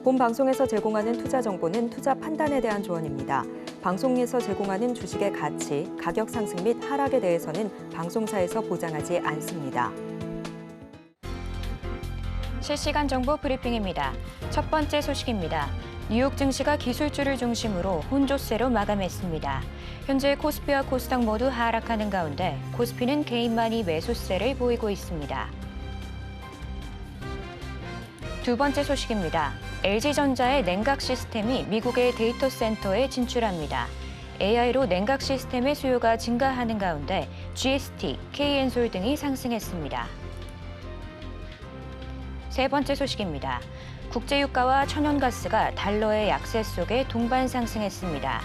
본 방송에서 제공하는 투자 정보는 투자 판단에 대한 조언입니다. 방송에서 제공하는 주식의 가치, 가격 상승 및 하락에 대해서는 방송사에서 보장하지 않습니다. 실시간 정보 브리핑입니다. 첫 번째 소식입니다. 뉴욕 증시가 기술주를 중심으로 혼조세로 마감했습니다. 현재 코스피와 코스닥 모두 하락하는 가운데 코스피는 개인만이 매수세를 보이고 있습니다. 두 번째 소식입니다. LG전자의 냉각 시스템이 미국의 데이터 센터에 진출합니다. AI로 냉각 시스템의 수요가 증가하는 가운데 GST, KN솔 등이 상승했습니다. 세 번째 소식입니다. 국제유가와 천연가스가 달러의 약세 속에 동반 상승했습니다.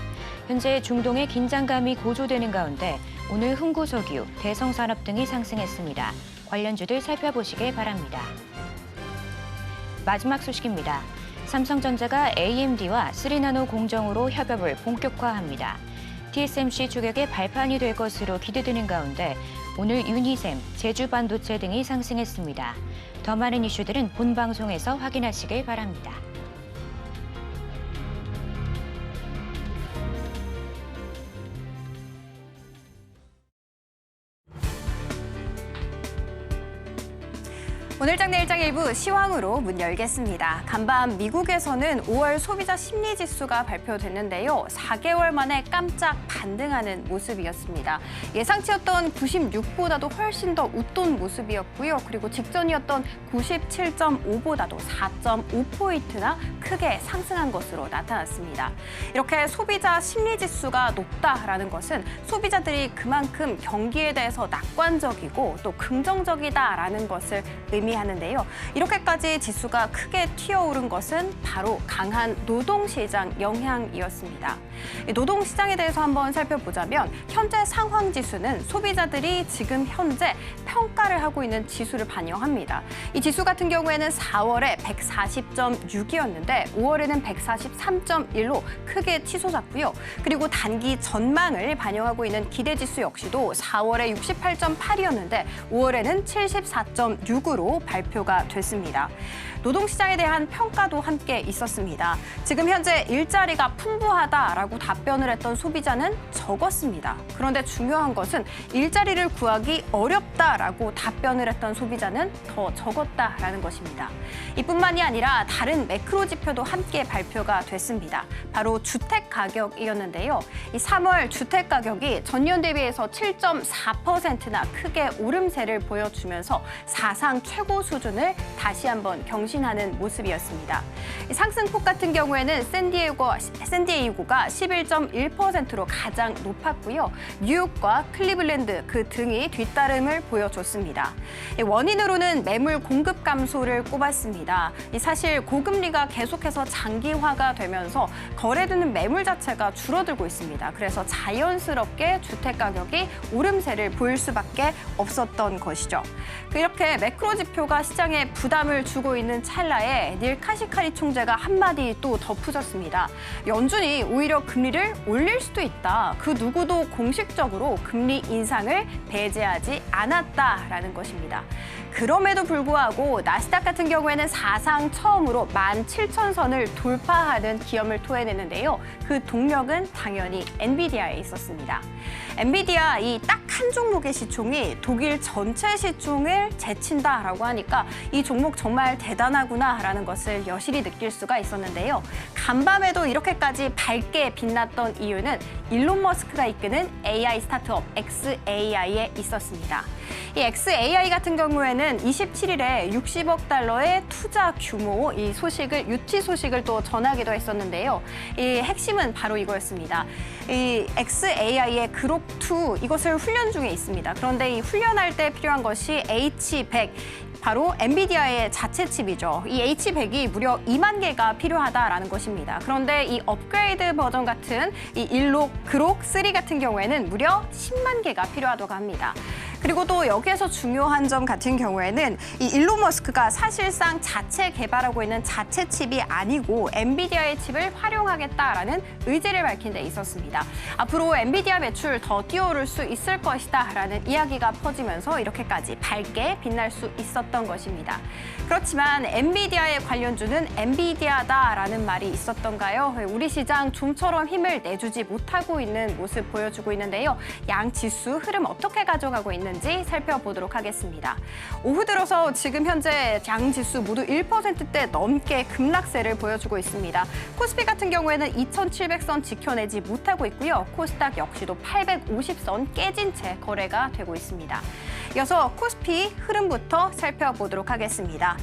현재 중동의 긴장감이 고조되는 가운데 오늘 흥구석유, 대성산업 등이 상승했습니다. 관련주들 살펴보시길 바랍니다. 마지막 소식입니다. 삼성전자가 AMD와 3나노 공정으로 협업을 본격화합니다. TSMC 추격의 발판이 될 것으로 기대되는 가운데 오늘 유니셈, 제주반도체 등이 상승했습니다. 더 많은 이슈들은 본 방송에서 확인하시길 바랍니다. 오늘 장내 일장 일부 시황으로 문 열겠습니다. 간밤 미국에서는 5월 소비자 심리지수가 발표됐는데요. 4개월 만에 깜짝 반등하는 모습이었습니다. 예상치였던 96보다도 훨씬 더 웃돈 모습이었고요. 그리고 직전이었던 97.5보다도 4.5포인트나 크게 상승한 것으로 나타났습니다. 이렇게 소비자 심리지수가 높다라는 것은 소비자들이 그만큼 경기에 대해서 낙관적이고 또 긍정적이다라는 것을 의미하는데요. 이렇게까지 지수가 크게 튀어오른 것은 바로 강한 노동시장 영향이었습니다. 노동시장에 대해서 한번 살펴보자면 현재 상황지수는 소비자들이 지금 현재 평가를 하고 있는 지수를 반영합니다. 이 지수 같은 경우에는 4월에 140.6이었는데 5월에는 143.1로 크게 치솟았고요. 그리고 단기 전망을 반영하고 있는 기대지수 역시도 4월에 68.8이었는데 5월에는 74.6으로 발표가 됐습니다. 노동시장에 대한 평가도 함께 있었습니다. 지금 현재 일자리가 풍부하다라고 답변을 했던 소비자는 적었습니다. 그런데 중요한 것은 일자리를 구하기 어렵다라고 답변을 했던 소비자는 더 적었다라는 것입니다. 이뿐만이 아니라 다른 매크로 지표도 함께 발표가 됐습니다. 바로 주택 가격이었는데요. 이 3월 주택 가격이 전년 대비해서 7.4%나 크게 오름세를 보여주면서 사상 최고 수준을 다시 한번 경신하는 모습이었습니다. 상승폭 같은 경우에는 샌디에이고가 11.1%로 가장 높았고요. 뉴욕과 클리블랜드 그 등이 뒤따름을 보여줬습니다. 원인으로는 매물 공급 감소를 꼽았습니다. 사실 고금리가 계속해서 장기화가 되면서 거래되는 매물 자체가 줄어들고 있습니다. 그래서 자연스럽게 주택 가격이 오름세를 보일 수밖에 없었던 것이죠. 이렇게 매크로 지표가 시장에 부담을 주고 있는 찰나에 닐 카시카리 총재가 한마디 또 덧붙였습니다. 연준이 오히려 금리를 올릴 수도 있다. 그 누구도 공식적으로 금리 인상을 배제하지 않았다라는 것입니다. 그럼에도 불구하고 나스닥 같은 경우에는 사상 처음으로 17,000선을 돌파하는 기염을 토해내는데요. 그 동력은 당연히 엔비디아에 있었습니다. 엔비디아 이 딱 한 종목의 시총이 독일 전체 시총을 제친다라고 하니까 이 종목 정말 대단하구나라는 것을 여실히 느낄 수가 있었는데요. 간밤에도 이렇게까지 밝게 빛났던 이유는 일론 머스크가 이끄는 AI 스타트업 xAI에 있었습니다. 이 xAI 같은 경우에는 27일에 60억 달러의 투자 규모 이 소식을 유치 소식을 또 전하기도 했었는데요. 이 핵심은 바로 이거였습니다. 이 xAI의 그록2 이것을 훈련 중에 있습니다. 그런데 이 훈련할 때 필요한 것이 H100 바로 엔비디아의 자체 칩이죠. 이 H100이 무려 2만 개가 필요하다라는 것입니다. 그런데 이 업그레이드 버전 같은 이 그록3 같은 경우에는 무려 10만 개가 필요하다고 합니다. 그리고 또 여기에서 중요한 점 같은 경우에는 이 일론 머스크가 사실상 자체 개발하고 있는 자체 칩이 아니고 엔비디아의 칩을 활용하겠다라는 의지를 밝힌 데 있었습니다. 앞으로 엔비디아 매출 더 뛰어오를 수 있을 것이다라는 이야기가 퍼지면서 이렇게까지 밝게 빛날 수 있었던 것입니다. 그렇지만 엔비디아의 관련주는 엔비디아다라는 말이 있었던가요? 우리 시장 좀처럼 힘을 내주지 못하고 있는 모습 보여주고 있는데요. 양 지수 흐름 어떻게 가져가고 있는지 살펴보도록 하겠습니다. 오후 들어서 지금 현재 양 지수 모두 1%대 넘게 급락세를 보여주고 있습니다. 코스피 같은 경우에는 2,700선 지켜내지 못하고 있고요. 코스닥 역시도 850선 깨진 채 거래가 되고 있습니다. 이어서 코스피 흐름부터 살펴보도록 하겠습니다.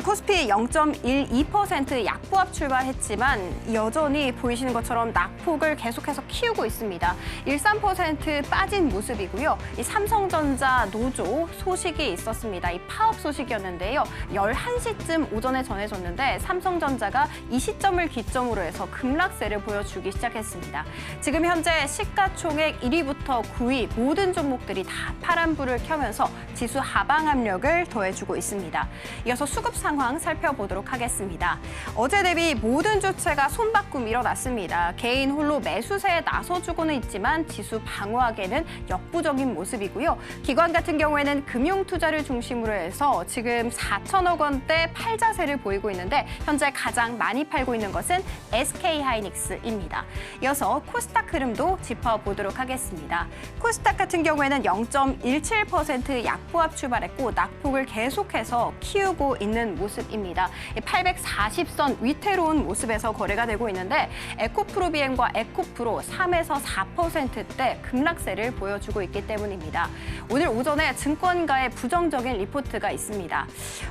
코스피 0.12% 약보합 출발했지만 여전히 보이시는 것처럼 낙폭을 계속해서 키우고 있습니다. 1.3% 빠진 모습이고요. 이 삼성전자 노조 소식이 있었습니다. 이 파업 소식이었는데요. 11시쯤 오전에 전해졌는데 삼성전자가 이 시점을 기점으로 해서 급락세를 보여주기 시작했습니다. 지금 현재 시가총액 1위부터 9위 모든 종목들이 다 파란불을 켜면서 지수 하방 압력을 더해주고 있습니다. 이어서 수급 상황 살펴보도록 하겠습니다. 어제 대비 모든 주체가 손바꿈 일어났습니다. 개인 홀로 매수세에 나서주고는 있지만 지수 방어하기에는 역부족인 모습이고요. 기관 같은 경우에는 금융 투자를 중심으로 해서 지금 4천억 원대 팔자세를 보이고 있는데 현재 가장 많이 팔고 있는 것은 SK하이닉스입니다. 이어서 코스닥 흐름도 짚어보도록 하겠습니다. 코스닥 같은 경우에는 0.17% 약보합 출발했고 낙폭을 계속해서 키우고 있는 모습입니다. 840선 위태로운 모습에서 거래가 되고 있는데 에코프로 비행과 에코프로 3에서 4%대 급락세를 보여주고 있기 때문입니다. 오늘 오전에 증권가의 부정적인 리포트가 있습니다.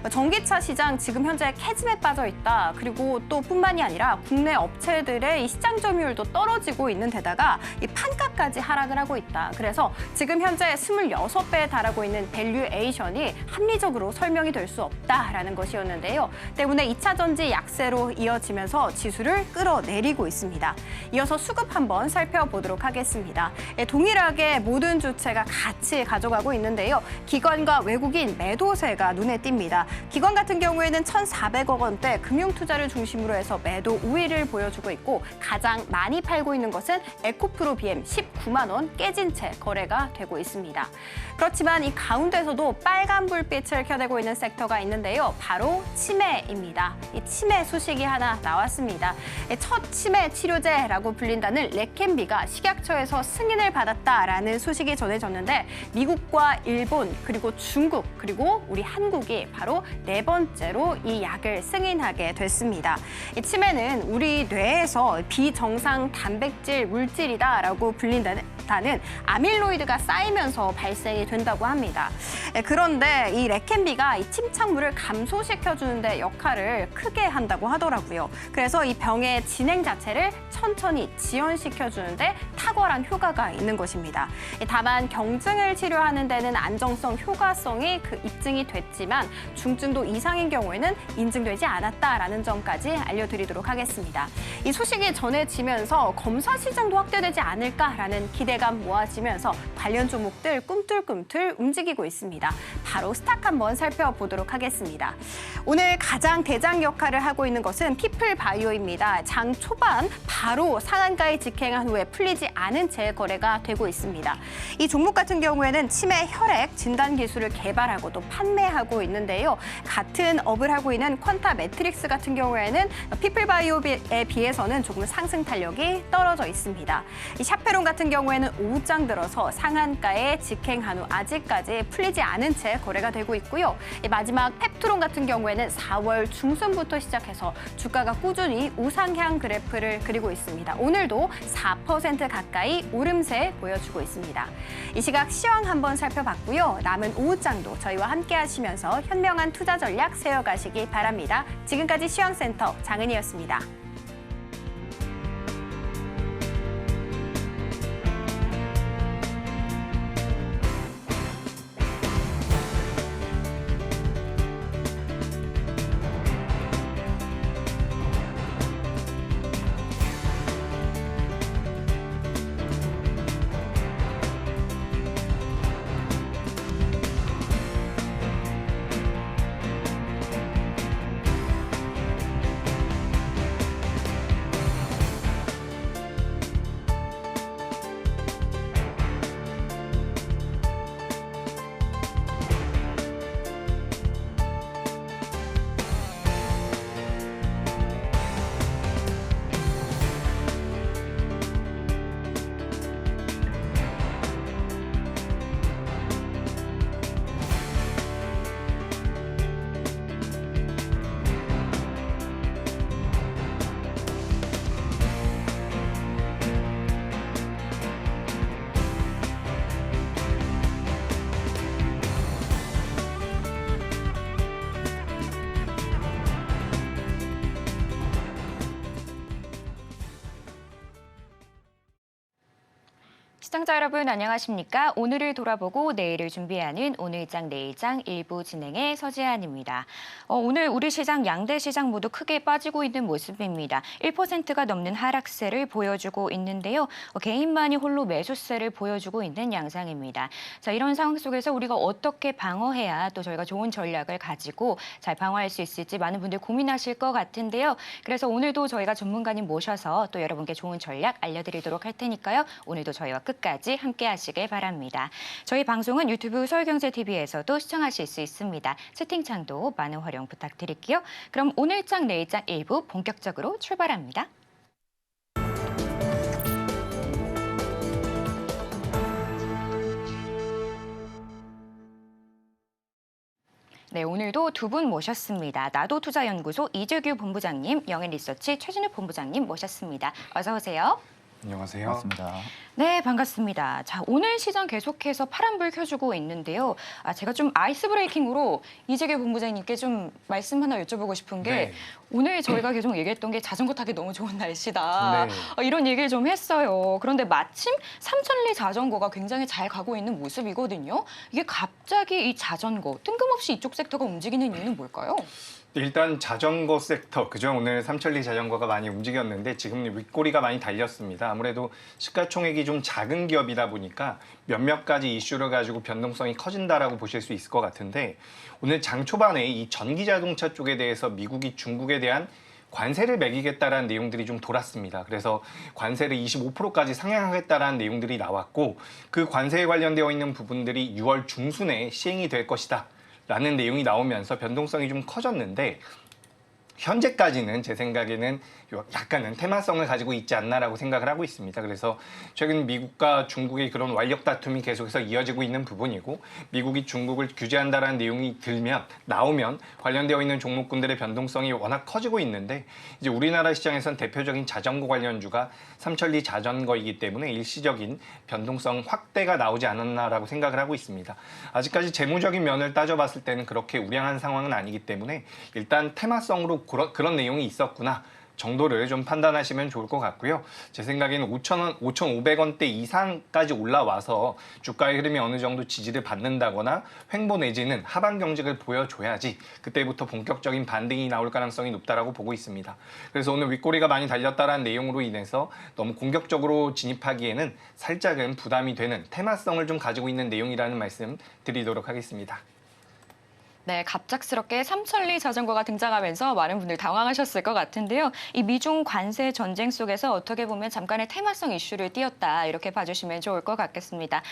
전기차 시장 지금 현재 캐즘에 빠져 있다. 그리고 또 뿐만이 아니라 국내 업체들의 이 시장 점유율도 떨어지고 있는 데다가 이 판가까지 하락을 하고 있다. 그래서 지금 현재 26배에 달하고 있는 밸류에이션이 합리적으로 설명이 될 수 없다라는 것이었는데요. 때문에 2차 전지 약세로 이어지면서 지수를 끌어내리고 있습니다. 이어서 수급 한번 살펴보도록 하겠습니다. 동일하게 모든 주체가 같이 가져가고 있는데요. 기관과 외국인 매도세가 눈에 띕니다. 기관 같은 경우에는 1,400억 원대 금융투자를 중심으로 해서 매도 우위를 보여주고 있고 가장 많이 팔고 있는 것은 에코프로 BM 19만 원 깨진 채 거래가 되고 있습니다. 그렇지만 이 가운데서도 빨간 불빛을 켜내고 있는 섹터가 있는데요. 바로 치매입니다. 이 치매 소식이 하나 나왔습니다. 첫 치매 치료제라고 불린다는 레켐비가 식약처에서 승인을 받았다라는 소식이 전해졌는데 미국과 일본 그리고 중국 그리고 우리 한국이 바로 네 번째로 이 약을 승인하게 됐습니다. 이 치매는 우리 뇌에서 비정상 단백질 물질이다라고 불린다는 아밀로이드가 쌓이면서 발생이 된다고 합니다. 그런데 이 레켐비가 이 침착물을 감소시켜주는 데 역할을 크게 한다고 하더라고요. 그래서 이 병의 진행 자체를 천천히 지연시켜주는 데 탁월한 효과가 있는 것입니다. 다만 경증을 치료하는 데는 안정성, 효과성이 입증이 됐지만 중증도 이상인 경우에는 인증되지 않았다라는 점까지 알려드리도록 하겠습니다. 이 소식이 전해지면서 검사 시장도 확대되지 않을까라는 기대감 모아지면서 관련 종목들 꿈틀꿈틀 움직이고 있습니다. 바로 스탁 한번 살펴보도록 하겠습니다. 오늘 가장 대장 역할을 하고 있는 것은 피플바이오입니다. 장 초반 바로 상한가에 직행한 후에 풀리지 않은 채 거래가 되고 있습니다. 이 종목 같은 경우에는 치매 혈액 진단 기술을 개발하고 또 판매하고 있는데요. 같은 업을 하고 있는 퀀타 매트릭스 같은 경우에는 피플바이오에 비해서는 조금 상승 탄력이 떨어져 있습니다. 이 샤페론 같은 경우에는 오후장 들어서 상한가에 직행한 후 아직까지 풀리지 않은 채 거래가 되고 있고요. 마지막 펩트론 같은 경우에는 4월 중순부터 시작해서 주가가 꾸준히 우상향 그래프를 그리고 있습니다. 오늘도 4% 가까이 오름세 보여주고 있습니다. 이 시각 시황 한번 살펴봤고요. 남은 오후장도 저희와 함께 하시면서 현명한 투자 전략 세워가시기 바랍니다. 지금까지 시황센터 장은희였습니다. 시청자 여러분 안녕하십니까? 오늘을 돌아보고 내일을 준비하는 오늘장 내일장 일부 진행의 서지안입니다. 오늘 우리 시장 양대 시장 모두 크게 빠지고 있는 모습입니다. 1%가 넘는 하락세를 보여주고 있는데요. 개인만이 홀로 매수세를 보여주고 있는 양상입니다. 자, 이런 상황 속에서 우리가 어떻게 방어해야 또 저희가 좋은 전략을 가지고 잘 방어할 수 있을지 많은 분들 고민하실 것 같은데요. 그래서 오늘도 저희가 전문가님 모셔서 또 여러분께 좋은 전략 알려드리도록 할 테니까요. 오늘도 저희와 끝까지 함께 하시길 바랍니다. 저희 방송은 유튜브 서울경제TV에서도 시청하실 수 있습니다. 채팅창도 많은 활용 부탁드릴게요. 그럼 오늘장 내일장 일부 본격적으로 출발합니다. 네, 오늘도 두 분 모셨습니다. 나도투자연구소 이재규 본부장님, 영앤리서치 최진우 본부장님 모셨습니다. 어서 오세요. 안녕하세요. 반갑습니다. 네, 반갑습니다. 자, 오늘 시장 계속해서 파란불 켜주고 있는데요. 제가 좀 아이스 브레이킹으로 이재규 본부장님께 좀 말씀 하나 여쭤보고 싶은 게 네. 오늘 저희가 계속 얘기했던 게 자전거 타기 너무 좋은 날씨다. 네. 이런 얘기를 좀 했어요. 그런데 마침 삼천리 자전거가 굉장히 잘 가고 있는 모습이거든요. 이게 갑자기 이 자전거 뜬금없이 이쪽 섹터가 움직이는 이유는 뭘까요? 일단 자전거 섹터, 그죠? 오늘 삼천리 자전거가 많이 움직였는데 지금 윗꼬리가 많이 달렸습니다. 아무래도 시가총액이 좀 작은 기업이다 보니까 몇몇 가지 이슈를 가지고 변동성이 커진다라고 보실 수 있을 것 같은데 오늘 장 초반에 이 전기자동차 쪽에 대해서 미국이 중국에 대한 관세를 매기겠다라는 내용들이 좀 돌았습니다. 그래서 관세를 25%까지 상향하겠다라는 내용들이 나왔고 그 관세에 관련되어 있는 부분들이 6월 중순에 시행이 될 것이다. 라는 내용이 나오면서 변동성이 좀 커졌는데 현재까지는 제 생각에는 약간은 테마성을 가지고 있지 않나라고 생각을 하고 있습니다. 그래서 최근 미국과 중국의 그런 완력 다툼이 계속해서 이어지고 있는 부분이고 미국이 중국을 규제한다라는 내용이 나오면 관련되어 있는 종목군들의 변동성이 워낙 커지고 있는데 이제 우리나라 시장에선 대표적인 자전거 관련주가 삼천리 자전거이기 때문에 일시적인 변동성 확대가 나오지 않았나라고 생각을 하고 있습니다. 아직까지 재무적인 면을 따져봤을 때는 그렇게 우량한 상황은 아니기 때문에 일단 테마성으로 그런 내용이 있었구나 정도를 좀 판단하시면 좋을 것 같고요. 제 생각에는 5,500원대 이상까지 올라와서 주가의 흐름이 어느 정도 지지를 받는다거나 횡보 내지는 하방 경직을 보여줘야지 그때부터 본격적인 반등이 나올 가능성이 높다라고 보고 있습니다. 그래서 오늘 윗꼬리가 많이 달렸다라는 내용으로 인해서 너무 공격적으로 진입하기에는 살짝은 부담이 되는 테마성을 좀 가지고 있는 내용이라는 말씀 드리도록 하겠습니다. 네, 갑작스럽게 삼천리 자전거가 등장하면서 많은 분들 당황하셨을 것 같은데요. 이 미중 관세 전쟁 속에서 어떻게 보면 잠깐의 테마성 이슈를 띄웠다 이렇게 봐주시면 좋을 것 같겠습니다.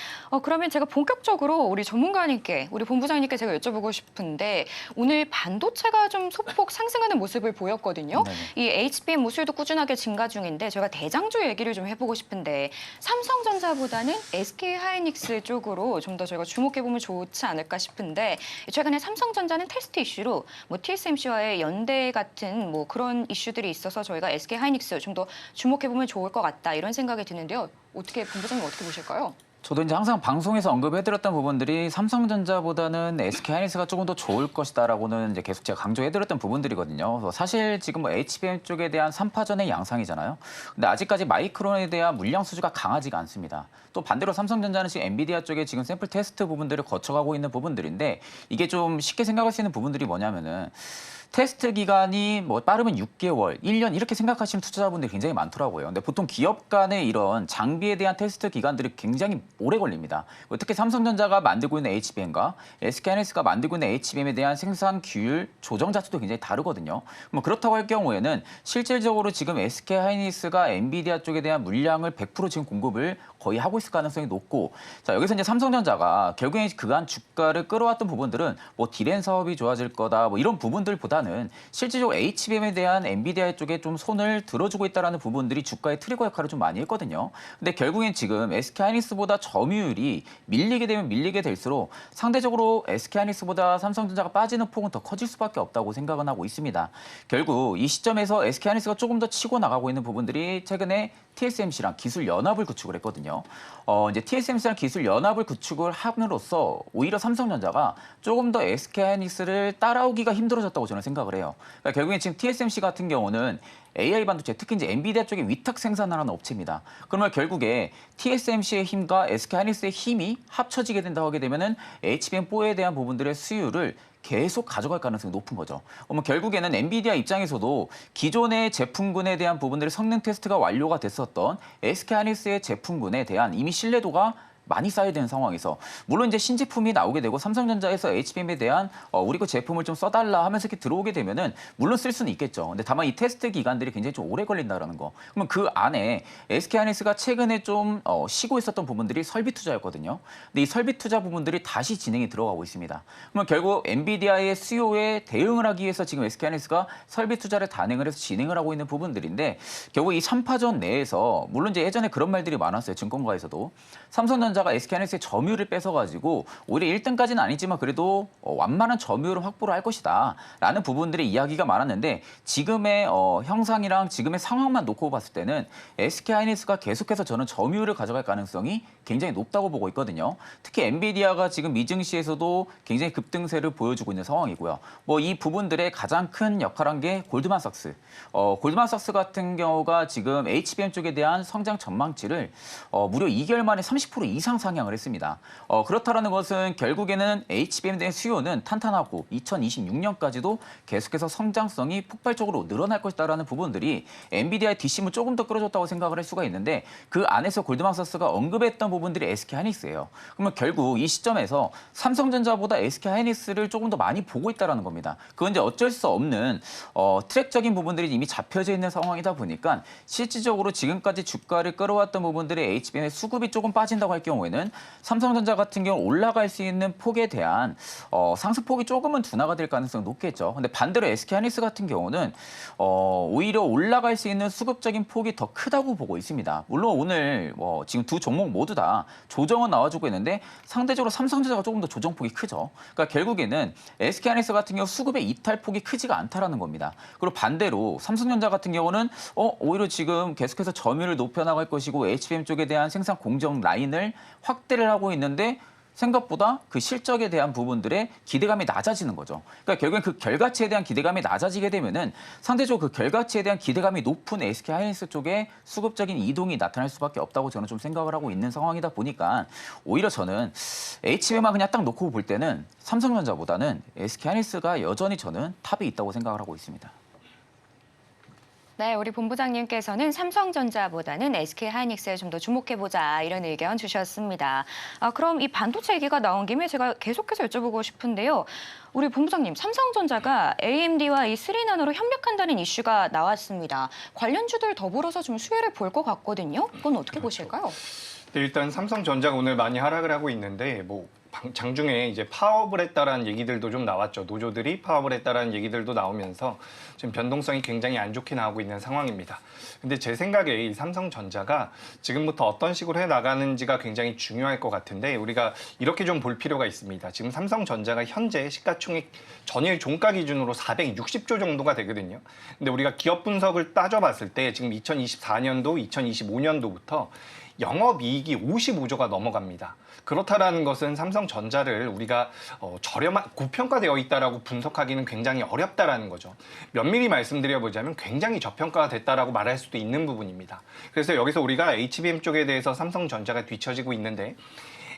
그러면 제가 본격적으로 우리 전문가님께, 우리 본부장님께 제가 여쭤보고 싶은데 오늘 반도체가 좀 소폭 상승하는 모습을 보였거든요. 네네. 이 HBM 모수도 꾸준하게 증가 중인데 저희가 대장주 얘기를 좀 해보고 싶은데 삼성전자보다는 SK하이닉스 쪽으로 좀 더 저희가 주목해보면 좋지 않을까 싶은데 최근에 삼성전자는 테스트 이슈로 TSMC와의 연대 같은 그런 이슈들이 있어서 저희가 SK하이닉스 좀 더 주목해보면 좋을 것 같다 이런 생각이 드는데요. 본부장님 어떻게 보실까요? 저도 이제 항상 방송에서 언급해드렸던 부분들이 삼성전자보다는 SK하이닉스가 조금 더 좋을 것이다라고는 이제 계속 제가 강조해드렸던 부분들이거든요. 그래서 사실 지금 HBM 쪽에 대한 3파전의 양상이잖아요. 근데 아직까지 마이크론에 대한 물량 수주가 강하지가 않습니다. 또 반대로 삼성전자는 지금 엔비디아 쪽에 지금 샘플 테스트 부분들을 거쳐가고 있는 부분들인데 이게 좀 쉽게 생각할 수 있는 부분들이 뭐냐면은 테스트 기간이 빠르면 6개월, 1년 이렇게 생각하시는 투자자분들이 굉장히 많더라고요. 근데 보통 기업 간의 이런 장비에 대한 테스트 기간들이 굉장히 오래 걸립니다. 특히 삼성전자가 만들고 있는 HBM과 SK하이닉스가 만들고 있는 HBM에 대한 생산 규율 조정 자체도 굉장히 다르거든요. 그렇다고 할 경우에는 실질적으로 지금 SK하이닉스가 엔비디아 쪽에 대한 물량을 100% 지금 공급을 거의 하고 있을 가능성이 높고, 자 여기서 이제 삼성전자가 결국에 그간 주가를 끌어왔던 부분들은 디램 사업이 좋아질 거다 이런 부분들보다는 실질적으로 HBM에 대한 엔비디아 쪽에 좀 손을 들어주고 있다라는 부분들이 주가의 트리거 역할을 좀 많이 했거든요. 근데 결국엔 지금 SK하이닉스보다 점유율이 밀리게 되면 밀리게 될수록 상대적으로 SK하이닉스보다 삼성전자가 빠지는 폭은 더 커질 수밖에 없다고 생각은 하고 있습니다. 결국 이 시점에서 SK하이닉스가 조금 더 치고 나가고 있는 부분들이 최근에 TSMC랑 기술 연합을 구축을 했거든요. 이제 TSMC랑 기술 연합을 구축을 함으로써 오히려 삼성전자가 조금 더 SK하이닉스를 따라오기가 힘들어졌다고 저는 생각을 해요. 그러니까 결국엔 지금 TSMC 같은 경우는 AI 반도체, 특히 이제 엔비디아 쪽에 위탁 생산을 하는 업체입니다. 그러면 결국에 TSMC의 힘과 SK하이닉스의 힘이 합쳐지게 된다고 하게 되면은 HBM4에 대한 부분들의 수요를 계속 가져갈 가능성이 높은 거죠. 그러면 결국에는 엔비디아 입장에서도 기존의 제품군에 대한 부분들의 성능 테스트가 완료가 됐었던 SK하이닉스의 제품군에 대한 이미 신뢰도가 많이 쌓여야 되는 상황에서 물론 이제 신제품이 나오게 되고 삼성전자에서 HBM에 대한 우리 거 제품을 좀 써달라 하면서 이렇게 들어오게 되면은 물론 쓸 수는 있겠죠. 근데 다만 이 테스트 기간들이 굉장히 좀 오래 걸린다라는 거. 그러면 그 안에 SK하이닉스가 최근에 좀 쉬고 있었던 부분들이 설비 투자였거든요. 근데 이 설비 투자 부분들이 다시 진행이 들어가고 있습니다. 그러면 결국 엔비디아의 수요에 대응을 하기 위해서 지금 SK하이닉스가 설비 투자를 단행을 해서 진행을 하고 있는 부분들인데 결국 이 3파전 내에서 물론 이제 예전에 그런 말들이 많았어요. 증권가에서도 삼성전자가 SK하이닉스의 점유율을 뺏어가지고 오히려 1등까지는 아니지만 그래도 완만한 점유율을 확보를 할 것이다 라는 부분들의 이야기가 많았는데 지금의 형상이랑 지금의 상황만 놓고 봤을 때는 SK하이닉스가 계속해서 저는 점유율을 가져갈 가능성이 굉장히 높다고 보고 있거든요. 특히 엔비디아가 지금 미증시에서도 굉장히 급등세를 보여주고 있는 상황이고요. 뭐 이 부분들의 가장 큰 역할한 게 골드만삭스. 골드만삭스 같은 경우가 지금 HBM 쪽에 대한 성장 전망치를 무려 2개월 만에 30% 이상 상향을 했습니다. 그렇다라는 것은 결국에는 HBM에 대한 수요는 탄탄하고 2026년까지도 계속해서 성장성이 폭발적으로 늘어날 것이다라는 부분들이 엔비디아의 뒷심을 조금 더 끌어줬다고 생각을 할 수가 있는데 그 안에서 골드만삭스가 언급했던 부분들이 SK하이닉스예요. 그러면 결국 이 시점에서 삼성전자보다 SK하이닉스를 조금 더 많이 보고 있다는 겁니다. 그건 이제 어쩔 수 없는 트랙적인 부분들이 이미 잡혀져 있는 상황이다 보니까 실질적으로 지금까지 주가를 끌어왔던 부분들이 HBM의 수급이 조금 빠진다고 할 경우에는 삼성전자 같은 경우 올라갈 수 있는 폭에 대한 상승폭이 조금은 둔화가 될 가능성이 높겠죠. 근데 반대로 SK하이닉스 같은 경우는 오히려 올라갈 수 있는 수급적인 폭이 더 크다고 보고 있습니다. 물론 오늘 지금 두 종목 모두 다 조정은 나와주고 있는데 상대적으로 삼성전자가 조금 더 조정폭이 크죠. 그러니까 결국에는 SK하이닉스 같은 경우 수급의 이탈폭이 크지가 않다라는 겁니다. 그리고 반대로 삼성전자 같은 경우는 오히려 지금 계속해서 점유율을 높여나갈 것이고 HBM 쪽에 대한 생산 공정 라인을 확대를 하고 있는데 생각보다 그 실적에 대한 부분들의 기대감이 낮아지는 거죠. 그러니까 결국엔 그 결과치에 대한 기대감이 낮아지게 되면은 상대적으로 그 결과치에 대한 기대감이 높은 SK하이닉스 쪽에 수급적인 이동이 나타날 수밖에 없다고 저는 좀 생각을 하고 있는 상황이다 보니까 오히려 저는 HBM만 그냥 딱 놓고 볼 때는 삼성전자보다는 SK하이닉스가 여전히 저는 탑에 있다고 생각을 하고 있습니다. 네, 우리 본부장님께서는 삼성전자보다는 SK하이닉스에 좀 더 주목해보자 이런 의견 주셨습니다. 그럼 이 반도체 얘기가 나온 김에 제가 계속해서 여쭤보고 싶은데요. 우리 본부장님, 삼성전자가 AMD와 이 3나노로 협력한다는 이슈가 나왔습니다. 관련주들 더불어서 좀 수혜를 볼 것 같거든요. 그건 어떻게 보실까요? 네, 일단 삼성전자가 오늘 많이 하락을 하고 있는데 장중에 이제 파업을 했다라는 얘기들도 좀 나왔죠. 노조들이 파업을 했다라는 얘기들도 나오면서 지금 변동성이 굉장히 안 좋게 나오고 있는 상황입니다. 근데 제 생각에 이 삼성전자가 지금부터 어떤 식으로 해 나가는지가 굉장히 중요할 것 같은데 우리가 이렇게 좀 볼 필요가 있습니다. 지금 삼성전자가 현재 시가총액 전일 종가 기준으로 460조 정도가 되거든요. 근데 우리가 기업 분석을 따져봤을 때 지금 2024년도, 2025년도부터 영업이익이 55조가 넘어갑니다. 그렇다라는 것은 삼성전자를 우리가 고평가되어 있다라고 분석하기는 굉장히 어렵다라는 거죠. 면밀히 말씀드려보자면 굉장히 저평가가 됐다라고 말할 수도 있는 부분입니다. 그래서 여기서 우리가 HBM 쪽에 대해서 삼성전자가 뒤처지고 있는데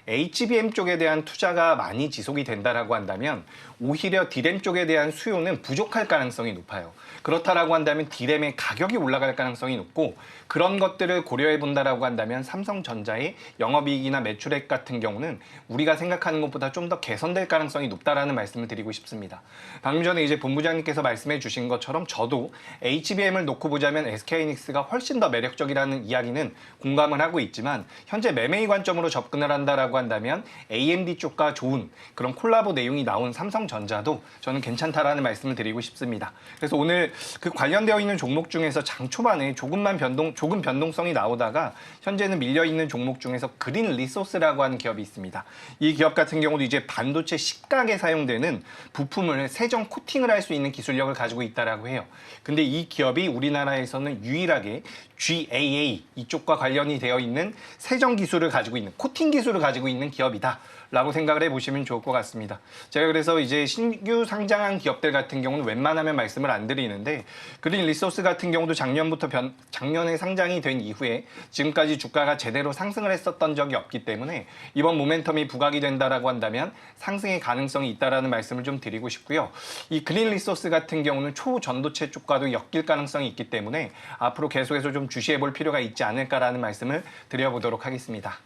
HBM 쪽에 대한 투자가 많이 지속이 된다라고 한다면 오히려 D램 쪽에 대한 수요는 부족할 가능성이 높아요. 그렇다라고 한다면 D램의 가격이 올라갈 가능성이 높고 그런 것들을 고려해 본다라고 한다면 삼성전자의 영업이익이나 매출액 같은 경우는 우리가 생각하는 것보다 좀 더 개선될 가능성이 높다라는 말씀을 드리고 싶습니다. 방금 전에 이제 본부장님께서 말씀해 주신 것처럼 저도 HBM을 놓고 보자면 SK하이닉스가 훨씬 더 매력적이라는 이야기는 공감을 하고 있지만 현재 매매의 관점으로 접근을 한다라고 한다면 AMD 쪽과 좋은 그런 콜라보 내용이 나온 삼성전자도 저는 괜찮다라는 말씀을 드리고 싶습니다. 그래서 오늘 그 관련되어 있는 종목 중에서 장 초반에 조금 변동성이 나오다가 현재는 밀려있는 종목 중에서 그린 리소스라고 하는 기업이 있습니다. 이 기업 같은 경우도 이제 반도체 식각에 사용되는 부품을 세정 코팅을 할 수 있는 기술력을 가지고 있다라고 해요. 근데 이 기업이 우리나라에서는 유일하게 GAA 이쪽과 관련이 되어 있는 세정 기술을 가지고 있는 코팅 기술을 가지고 가지고 있는 기업이다라고 생각을 해보시면 좋을 것 같습니다. 제가 그래서 이제 신규 상장한 기업들 같은 경우는 웬만하면 말씀을 안 드리는데 그린 리소스 같은 경우도 작년에 상장이 된 이후에 지금까지 주가가 제대로 상승을 했었던 적이 없기 때문에 이번 모멘텀이 부각이 된다라고 한다면 상승의 가능성이 있다라는 말씀을 좀 드리고 싶고요. 이 그린 리소스 같은 경우는 초전도체 쪽과도 엮일 가능성이 있기 때문에 앞으로 계속해서 좀 주시해 볼 필요가 있지 않을까라는 말씀을 드려보도록 하겠습니다.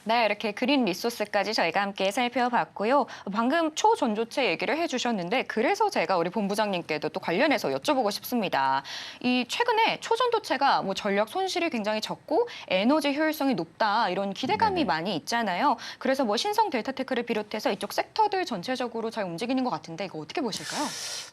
네, 이렇게 그린 리소스까지 저희가 함께 살펴봤고요. 방금 초전도체 얘기를 해주셨는데 그래서 제가 우리 본부장님께도 또 관련해서 여쭤보고 싶습니다. 이 최근에 초전도체가 뭐 전력 손실이 굉장히 적고 에너지 효율성이 높다 이런 기대감이 많이 있잖아요. 그래서 뭐 신성 델타테크를 비롯해서 이쪽 섹터들 전체적으로 잘 움직이는 것 같은데 이거 어떻게 보실까요?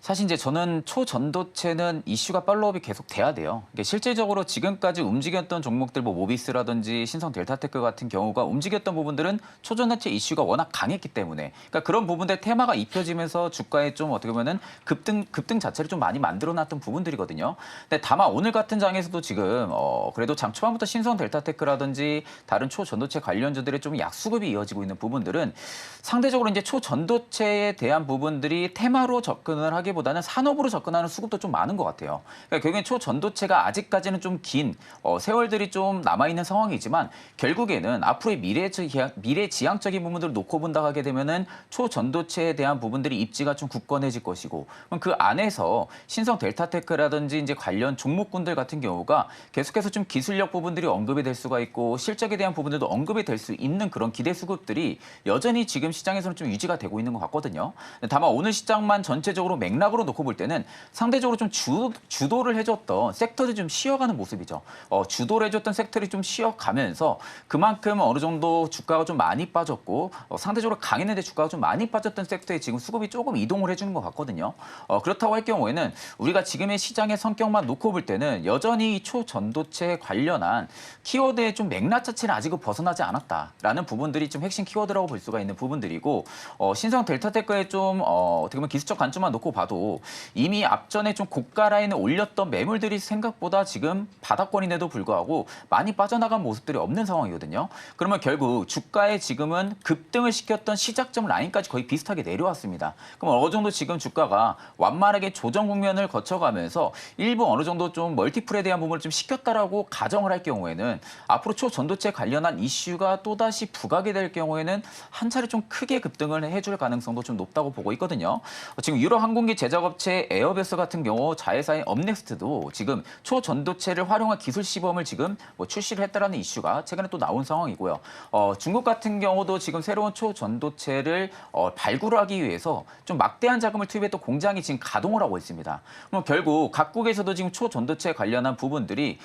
사실 이제 저는 초전도체는 이슈가 팔로우업이 계속 돼야 돼요. 이게 실질적으로 지금까지 움직였던 종목들 뭐 모비스라든지 신성 델타테크 같은 경우가 움직였던 부분들은 초전도체 이슈가 워낙 강했기 때문에 그러니까 그런 부분들 테마가 입혀지면서 주가에 좀 어떻게 보면은 급등 자체를 좀 많이 만들어놨던 부분들이거든요. 근데 다만 오늘 같은 장에서도 지금 그래도 장 초반부터 신성 델타테크라든지 다른 초전도체 관련주들의 좀 약수급이 이어지고 있는 부분들은 상대적으로 이제 초전도체에 대한 부분들이 테마로 접근을 하기보다는 산업으로 접근하는 수급도 좀 많은 것 같아요. 그러니까 결국엔 초전도체가 아직까지는 좀 긴 세월들이 좀 남아있는 상황이지만 결국에는 앞으로의 미래지향적인 부분들을 놓고 본다 하게 되면은 초전도체에 대한 부분들이 입지가 좀 굳건해질 것이고 그럼 그 안에서 신성 델타테크라든지 이제 관련 종목군들 같은 경우가 계속해서 좀 기술력 부분들이 언급이 될 수가 있고 실적에 대한 부분들도 언급이 될 수 있는 그런 기대 수급들이 여전히 지금 시장에서는 좀 유지가 되고 있는 것 같거든요. 다만 오늘 시장만 전체적으로 맥락으로 놓고 볼 때는 상대적으로 좀 주도를 해줬던 섹터들이 좀 쉬어가는 모습이죠. 주도를 해줬던 섹터들이 좀 쉬어가면서 그만큼 어느 정도 주가가 좀 많이 빠졌고 상대적으로 강했는데 주가가 좀 많이 빠졌던 섹터에 지금 수급이 조금 이동을 해주는 것 같거든요. 그렇다고 할 경우에는 우리가 지금의 시장의 성격만 놓고 볼 때는 여전히 초전도체 관련한 키워드의 좀 맥락 자체는 아직은 벗어나지 않았다라는 부분들이 좀 핵심 키워드라고 볼 수가 있는 부분들이고 신성 델타테크의 좀 어떻게 보면 기술적 관점만 놓고 봐도 이미 앞전에 좀 고가 라인을 올렸던 매물들이 생각보다 지금 바닥권인데도 불구하고 많이 빠져나간 모습들이 없는 상황이거든요. 그러면 결국 주가에 지금은 급등을 시켰던 시작점 라인까지 거의 비슷하게 내려왔습니다. 그럼 어느 정도 지금 주가가 완만하게 조정 국면을 거쳐가면서 일부 어느 정도 좀 멀티플에 대한 부분을 좀 시켰다라고 가정을 할 경우에는 앞으로 초전도체 관련한 이슈가 또다시 부각이 될 경우에는 한 차례 좀 크게 급등을 해줄 가능성도 좀 높다고 보고 있거든요. 지금 유럽 항공기 제작업체 에어버스 같은 경우 자회사인 업넥스트도 지금 초전도체를 활용한 기술 시범을 지금 뭐 출시를 했다라는 이슈가 최근에 또 나온 상황이고요. 중국 같은 경우도 지금 새로운 초전도체를 발굴하기 위해서 좀 막대한 자금을 투입했던 공장이 지금 가동을 하고 있습니다. 그럼 결국 각국에서도 지금 초전도체 관련한 부분들이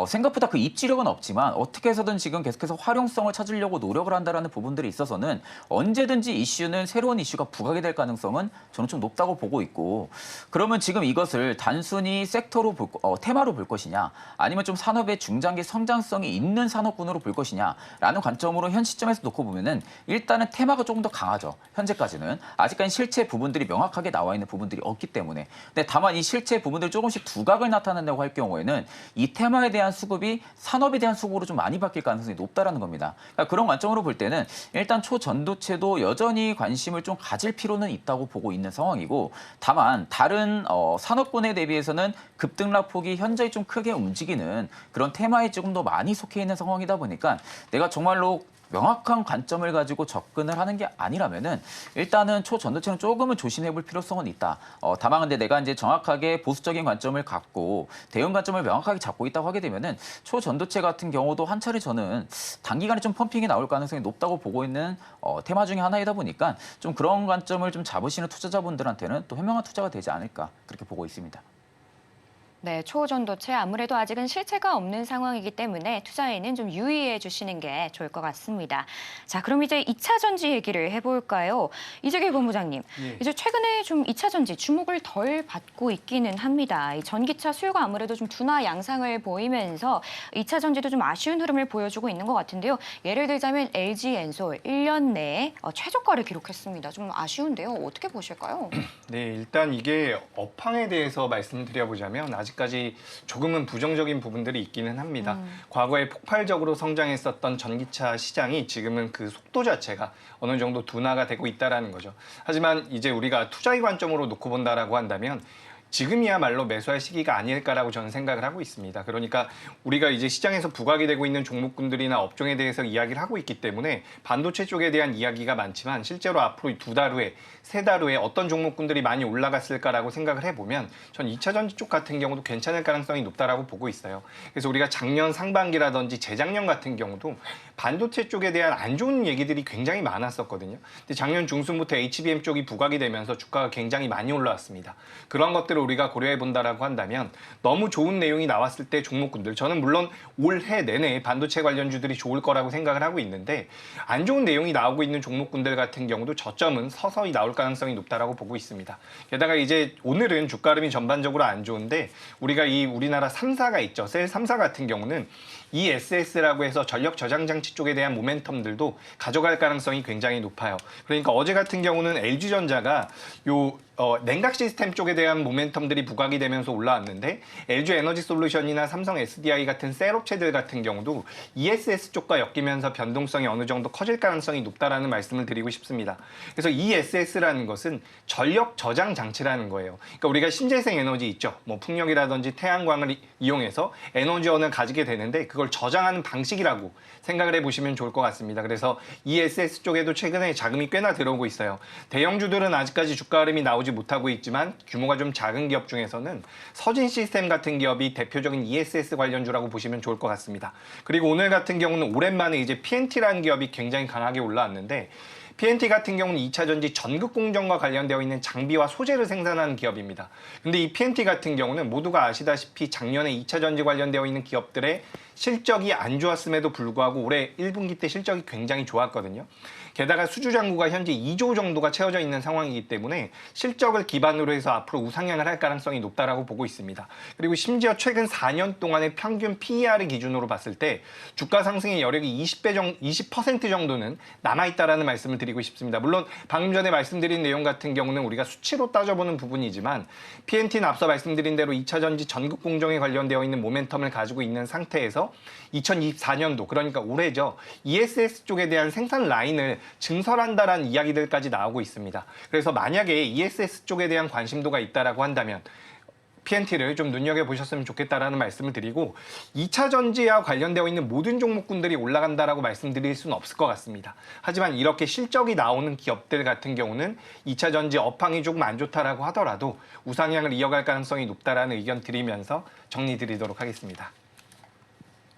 생각보다 그 입지력은 없지만 어떻게 해서든 지금 계속해서 활용성을 찾으려고 노력을 한다라는 부분들이 있어서는 언제든지 이슈는 새로운 이슈가 부각이 될 가능성은 저는 좀 높다고 보고 있고 그러면 지금 이것을 단순히 섹터로 테마로 볼 것이냐 아니면 좀 산업의 중장기 성장성이 있는 산업군으로 볼 것이냐라는 관점으로 현 시점에서 놓고 보면은 일단은 테마가 조금 더 강하죠. 현재까지는 아직까지 실체 부분들이 명확하게 나와 있는 부분들이 없기 때문에 근데 다만 이 실체 부분들 조금씩 두각을 나타낸다고 할 경우에는 이 테마에 대한 수급이 산업에 대한 수급으로 좀 많이 바뀔 가능성이 높다라는 겁니다. 그러니까 그런 관점으로 볼 때는 일단 초전도체도 여전히 관심을 좀 가질 필요는 있다고 보고 있는 상황이고 다만 다른 산업군에 대비해서는 급등락 폭이 현저히 좀 크게 움직이는 그런 테마에 조금 더 많이 속해 있는 상황이다 보니까 내가 정말로 명확한 관점을 가지고 접근을 하는 게 아니라면은 일단은 초전도체는 조금은 조심해 볼 필요성은 있다. 다만 근데 내가 이제 정확하게 보수적인 관점을 갖고 대응 관점을 명확하게 잡고 있다고 하게 되면은 초전도체 같은 경우도 한 차례 저는 단기간에 좀 펌핑이 나올 가능성이 높다고 보고 있는 테마 중에 하나이다 보니까 좀 그런 관점을 좀 잡으시는 투자자분들한테는 또 현명한 투자가 되지 않을까 그렇게 보고 있습니다. 네, 초전도체 아무래도 아직은 실체가 없는 상황이기 때문에 투자에는 좀 유의해 주시는 게 좋을 것 같습니다. 자, 그럼 이제 2차 전지 얘기를 해볼까요? 이재길 본부장님, 이제 최근에 좀 2차 전지 주목을 덜 받고 있기는 합니다. 이 전기차 수요가 아무래도 좀 둔화 양상을 보이면서 2차 전지도 좀 아쉬운 흐름을 보여주고 있는 것 같은데요. 예를 들자면 LG 엔솔 1년 내에 최저가를 기록했습니다. 좀 아쉬운데요. 어떻게 보실까요? 네, 일단 이게 업황에 대해서 말씀드려보자면 아직까지 방식까지 조금은 부정적인 부분들이 있기는 합니다. 과거에 폭발적으로 성장했었던 전기차 시장이 지금은 그 속도 자체가 어느 정도 둔화가 되고 있다는 거죠. 하지만 이제 우리가 투자의 관점으로 놓고 본다라고 한다면 지금이야말로 매수할 시기가 아닐까라고 저는 생각을 하고 있습니다. 그러니까 우리가 이제 시장에서 부각이 되고 있는 종목군들이나 업종에 대해서 이야기를 하고 있기 때문에 반도체 쪽에 대한 이야기가 많지만 실제로 앞으로 2달 후에, 3달 후에 어떤 종목군들이 많이 올라갔을까라고 생각을 해보면 전 2차 전지 쪽 같은 경우도 괜찮을 가능성이 높다라고 보고 있어요. 그래서 우리가 작년 상반기라든지 재작년 같은 경우도 반도체 쪽에 대한 안 좋은 얘기들이 굉장히 많았었거든요. 근데 작년 중순부터 HBM 쪽이 부각이 되면서 주가가 굉장히 많이 올라왔습니다. 그런 것들을 우리가 고려해 본다라고 한다면 너무 좋은 내용이 나왔을 때 종목군들, 저는 물론 올해 내내 반도체 관련주들이 좋을 거라고 생각을 하고 있는데 안 좋은 내용이 나오고 있는 종목군들 같은 경우도 저점은 서서히 나올 가능성이 높다라고 보고 있습니다. 게다가 이제 오늘은 주가 흐름이 전반적으로 안 좋은데 우리가 이 우리나라 3사가 있죠. 셀 3사 같은 경우는 ESS라고 해서 전력 저장 장치 쪽에 대한 모멘텀들도 가져갈 가능성이 굉장히 높아요. 그러니까 어제 같은 경우는 LG전자가 냉각 시스템 쪽에 대한 모멘텀들이 부각이 되면서 올라왔는데 LG 에너지 솔루션이나 삼성 SDI 같은 셀 업체들 같은 경우도 ESS 쪽과 엮이면서 변동성이 어느 정도 커질 가능성이 높다라는 말씀을 드리고 싶습니다. 그래서 ESS라는 것은 전력 저장 장치라는 거예요. 그러니까 우리가 신재생 에너지 있죠. 뭐 풍력이라든지 태양광을 이용해서 에너지원을 가지게 되는데 그걸 저장하는 방식이라고 생각을 해보시면 좋을 것 같습니다. 그래서 ESS 쪽에도 최근에 자금이 꽤나 들어오고 있어요. 대형주들은 아직까지 주가 흐름이 나오지 못하고 있지만 규모가 좀 작은 기업 중에서는 서진 시스템 같은 기업이 대표적인 ESS 관련주라고 보시면 좋을 것 같습니다. 그리고 오늘 같은 경우는 오랜만에 이제 PNT라는 기업이 굉장히 강하게 올라왔는데 PNT 같은 경우는 2차 전지 전극 공정과 관련되어 있는 장비와 소재를 생산하는 기업입니다. 근데 이 PNT 같은 경우는 모두가 아시다시피 작년에 2차 전지 관련되어 있는 기업들의 실적이 안 좋았음에도 불구하고 올해 1분기 때 실적이 굉장히 좋았거든요. 게다가 수주 잔고가 현재 2조 정도가 채워져 있는 상황이기 때문에 실적을 기반으로 해서 앞으로 우상향을 할 가능성이 높다라고 보고 있습니다. 그리고 심지어 최근 4년 동안의 평균 PER을 기준으로 봤을 때 주가 상승의 여력이 20% 정도는 남아있다라는 말씀을 드리고 싶습니다. 물론 방금 전에 말씀드린 내용 같은 경우는 우리가 수치로 따져보는 부분이지만 PNT는 앞서 말씀드린 대로 2차 전지 전극 공정에 관련되어 있는 모멘텀을 가지고 있는 상태에서 2024년도 그러니까 올해죠. ESS 쪽에 대한 생산 라인을 증설한다라는 이야기들까지 나오고 있습니다. 그래서 만약에 ESS 쪽에 대한 관심도가 있다라고 한다면 PNT를 좀 눈여겨보셨으면 좋겠다라는 말씀을 드리고 2차 전지와 관련되어 있는 모든 종목군들이 올라간다라고 말씀드릴 수는 없을 것 같습니다. 하지만 이렇게 실적이 나오는 기업들 같은 경우는 2차 전지 업황이 조금 안 좋다라고 하더라도 우상향을 이어갈 가능성이 높다라는 의견 드리면서 정리드리도록 하겠습니다.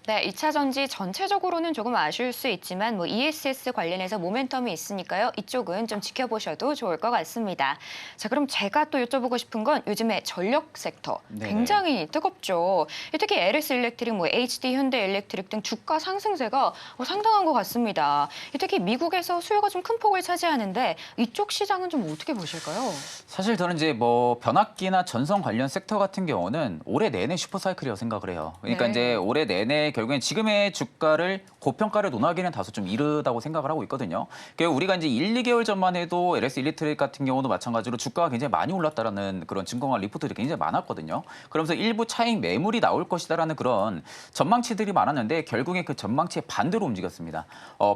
네, 2차 전지 전체적으로는 조금 아쉬울 수 있지만 뭐 ESS 관련해서 모멘텀이 있으니까요. 이쪽은 좀 지켜보셔도 좋을 것 같습니다. 자, 그럼 제가 또 여쭤보고 싶은 건 요즘에 전력 섹터 굉장히 뜨겁죠. 특히 LS 일렉트릭, 뭐 HD 현대일렉트릭 등 주가 상승세가 상당한 것 같습니다. 특히 미국에서 수요가 좀 큰 폭을 차지하는데 이쪽 시장은 좀 어떻게 보실까요? 사실 저는 이제 뭐 변압기나 전선 관련 섹터 같은 경우는 올해 내내 슈퍼사이클이라고 생각을 해요. 그러니까 네. 이제 올해 내내 결국엔 지금의 주가를 고평가를 논하기는 다소 좀 이르다고 생각을 하고 있거든요. 우리가 이제 1, 2개월 전만 해도 LS 일렉트릭 같은 경우도 마찬가지로 주가가 굉장히 많이 올랐다라는 그런 증거와 리포트들이 굉장히 많았거든요. 그러면서 일부 차익 매물이 나올 것이다라는 그런 전망치들이 많았는데 결국에 그 전망치의 반대로 움직였습니다.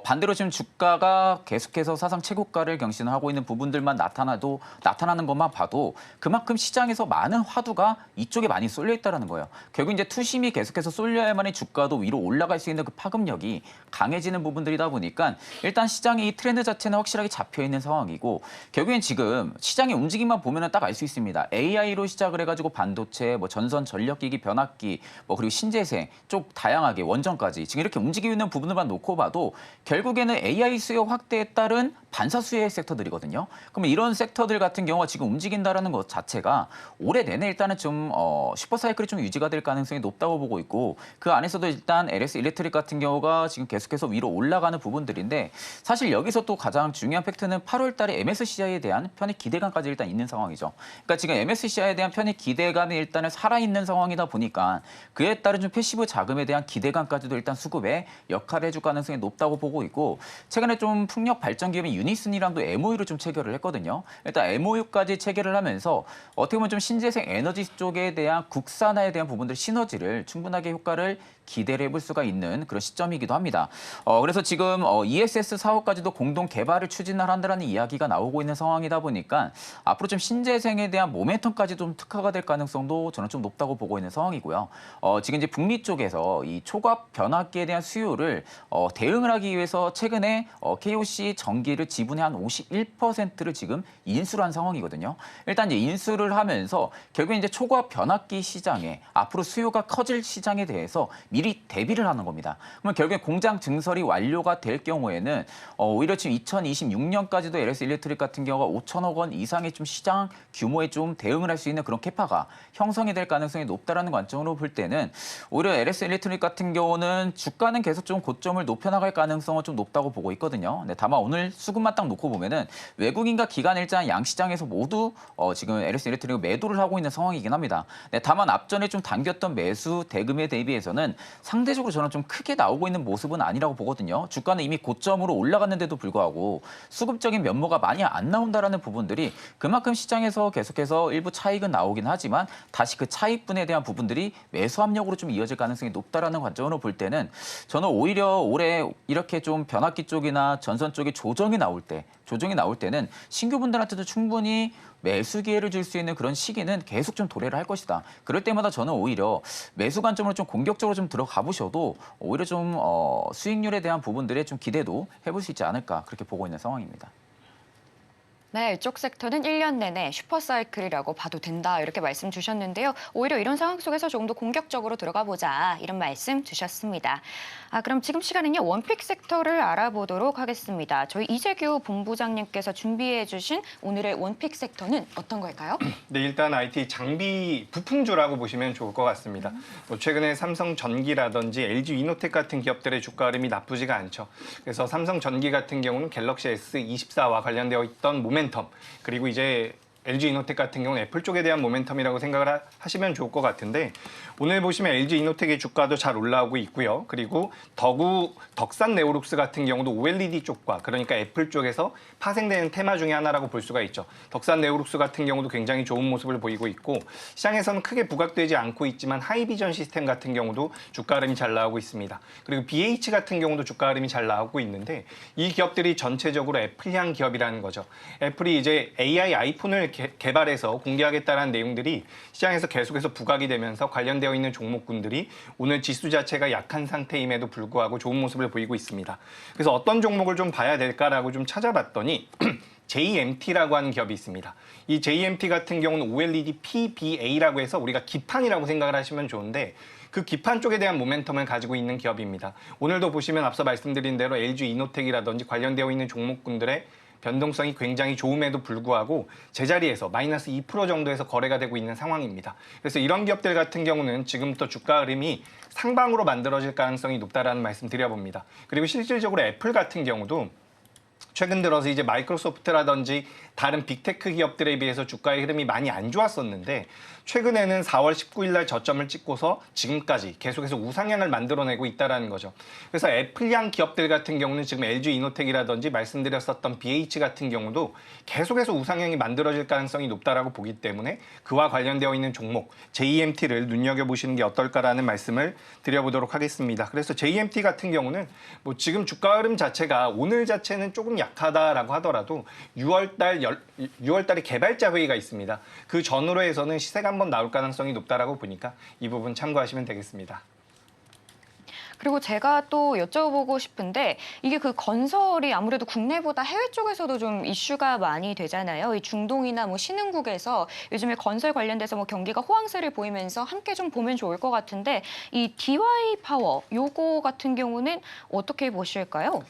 반대로 지금 주가가 계속해서 사상 최고가를 경신하고 있는 부분들만 나타나는 것만 봐도 그만큼 시장에서 많은 화두가 이쪽에 많이 쏠려 있다는 거예요. 결국 이제 투심이 계속해서 쏠려야만이 주가도 위로 올라갈 수 있는 그 파급력이 강해지는 부분들이다 보니까 일단 시장의 이 트렌드 자체는 확실하게 잡혀 있는 상황이고 결국엔 지금 시장의 움직임만 보면은 딱 알 수 있습니다. AI로 시작을 해가지고 반도체, 뭐 전선, 전력기기, 변압기, 뭐 그리고 신재생 쪽 다양하게 원전까지 지금 이렇게 움직이고 있는 부분들만 놓고 봐도 결국에는 AI 수요 확대에 따른 반사 수혜 섹터들이거든요. 그러면 이런 섹터들 같은 경우가 지금 움직인다라는 것 자체가 올해 내내 일단은 좀 슈퍼사이클이 좀 유지가 될 가능성이 높다고 보고 있고 그 안에서도 일단 LS 일렉트릭 같은 경우가 지금 계속해서 위로 올라가는 부분들인데 사실 여기서 또 가장 중요한 팩트는 8월 달에 MSCI에 대한 편입 기대감까지 일단 있는 상황이죠. 그러니까 지금 MSCI에 대한 편입 기대감이 일단은 살아있는 상황이다 보니까 그에 따른 좀 패시브 자금에 대한 기대감까지도 일단 수급에 역할을 해줄 가능성이 높다고 보고 있고 최근에 좀 풍력 발전 기업인 유니슨이랑도 MOU를 좀 체결을 했거든요. 일단 MOU까지 체결을 하면서 어떻게 보면 좀 신재생 에너지 쪽에 대한 국산화에 대한 부분들 시너지를 충분하게 효과를 기대를 해볼 수가 있는 그런 시점이기도 합니다. 그래서 지금 ESS 사업까지도 공동 개발을 추진을 한다는 이야기가 나오고 있는 상황이다 보니까 앞으로 좀 신재생에 대한 모멘텀까지 좀 특화가 될 가능성도 저는 좀 높다고 보고 있는 상황이고요. 지금 이제 북미 쪽에서 이 초과압 변압기에 대한 수요를 대응을 하기 위해서 최근에 KOC 전기를 지분의 한 51%를 지금 인수를 한 상황이거든요. 일단 이제 인수를 하면서 결국 이제 초과압 변압기 시장에 앞으로 수요가 커질 시장에 대해서 미리 대비를 하는 겁니다. 그러면 결국에 공장 증설이 완료가 될 경우에는 오히려 지금 2026년까지도 LS 일렉트릭 같은 경우가 5천억 원 이상의 좀 시장 규모에 좀 대응을 할 수 있는 그런 캐파가 형성이 될 가능성이 높다라는 관점으로 볼 때는 오히려 LS 일렉트릭 같은 경우는 주가는 계속 좀 고점을 높여나갈 가능성은 좀 높다고 보고 있거든요. 네, 다만 오늘 수급만 딱 놓고 보면은 외국인과 기관 일장 양시장에서 모두 지금 LS 일렉트릭을 매도를 하고 있는 상황이긴 합니다. 네, 다만 앞전에 좀 당겼던 매수 대금에 대비해서는 상대적으로 저는 좀 크게 나오고 있는 모습은 아니라고 보거든요. 주가는 이미 고점으로 올라갔는데도 불구하고 수급적인 면모가 많이 안 나온다라는 부분들이 그만큼 시장에서 계속해서 일부 차익은 나오긴 하지만 다시 그 차익분에 대한 부분들이 매수 압력으로 좀 이어질 가능성이 높다라는 관점으로 볼 때는 저는 오히려 올해 이렇게 좀 변압기 쪽이나 전선 쪽에 조정이 나올 때는 신규분들한테도 충분히 매수 기회를 줄 수 있는 그런 시기는 계속 좀 도래를 할 것이다. 그럴 때마다 저는 오히려 매수 관점으로 좀 공격적으로 좀 들어가 보셔도 오히려 좀 수익률에 대한 부분들에 좀 기대도 해볼 수 있지 않을까 그렇게 보고 있는 상황입니다. 네, 이쪽 섹터는 1년 내내 슈퍼사이클이라고 봐도 된다 이렇게 말씀 주셨는데요. 오히려 이런 상황 속에서 조금 더 공격적으로 들어가 보자 이런 말씀 주셨습니다. 그럼 지금 시간은요. 원픽 섹터를 알아보도록 하겠습니다. 저희 이재규 본부장님께서 준비해 주신 오늘의 원픽 섹터는 어떤 걸까요? 네, 일단 IT 장비 부품주라고 보시면 좋을 것 같습니다. 최근에 삼성전기라든지 LG이노텍 같은 기업들의 주가 흐름이 나쁘지가 않죠. 그래서 삼성전기 같은 경우는 갤럭시 S24와 관련되어 있던 모멘텀, 그리고 이제 LG이노텍 같은 경우는 애플 쪽에 대한 모멘텀이라고 생각을 하시면 좋을 것 같은데 오늘 보시면 LG이노텍의 주가도 잘 올라오고 있고요. 그리고 덕산 네오룩스 같은 경우도 OLED 쪽과 그러니까 애플 쪽에서 파생되는 테마 중에 하나라고 볼 수가 있죠. 덕산 네오룩스 같은 경우도 굉장히 좋은 모습을 보이고 있고 시장에서는 크게 부각되지 않고 있지만 하이비전 시스템 같은 경우도 주가 흐름이 잘 나오고 있습니다. 그리고 BH 같은 경우도 주가 흐름이 잘 나오고 있는데 이 기업들이 전체적으로 애플향 기업이라는 거죠. 애플이 이제 AI 아이폰을 개발해서 공개하겠다는 내용들이 시장에서 계속해서 부각이 되면서 관련되어 있는 종목군들이 오늘 지수 자체가 약한 상태임에도 불구하고 좋은 모습을 보이고 있습니다. 그래서 어떤 종목을 좀 봐야 될까라고 좀 찾아봤더니 JMT라고 하는 기업이 있습니다. 이 JMT 같은 경우는 OLED PBA라고 해서 우리가 기판이라고 생각을 하시면 좋은데 그 기판 쪽에 대한 모멘텀을 가지고 있는 기업입니다. 오늘도 보시면 앞서 말씀드린 대로 LG이노텍이라든지 관련되어 있는 종목군들의 변동성이 굉장히 좋음에도 불구하고 제자리에서 마이너스 2% 정도에서 거래가 되고 있는 상황입니다. 그래서 이런 기업들 같은 경우는 지금부터 주가 흐름이 상방으로 만들어질 가능성이 높다라는 말씀 드려봅니다. 그리고 실질적으로 애플 같은 경우도 최근 들어서 이제 마이크로소프트라든지 다른 빅테크 기업들에 비해서 주가의 흐름이 많이 안 좋았었는데 최근에는 4월 19일 날 저점을 찍고서 지금까지 계속해서 우상향을 만들어내고 있다는 거죠. 그래서 애플향 기업들 같은 경우는 지금 LG이노텍이라든지 말씀드렸었던 BH 같은 경우도 계속해서 우상향이 만들어질 가능성이 높다라고 보기 때문에 그와 관련되어 있는 종목 JMT를 눈여겨보시는 게 어떨까라는 말씀을 드려보도록 하겠습니다. 그래서 JMT 같은 경우는 뭐 지금 주가 흐름 자체가 오늘 자체는 조금 약하다라고 하더라도 6월달에 개발자 회의가 있습니다. 그 전후로 해서는 시세가 한번 나올 가능성이 높다라고 보니까 이 부분 참고하시면 되겠습니다. 그리고 제가 또 여쭤보고 싶은데 이게 그 건설이 아무래도 국내보다 해외 쪽에서도 좀 이슈가 많이 되잖아요. 이 중동이나 뭐 신흥국에서 요즘에 건설 관련돼서 뭐 경기가 호황세를 보이면서 함께 좀 보면 좋을 것 같은데 이 DY 파워 요거 같은 경우는 어떻게 보실까요?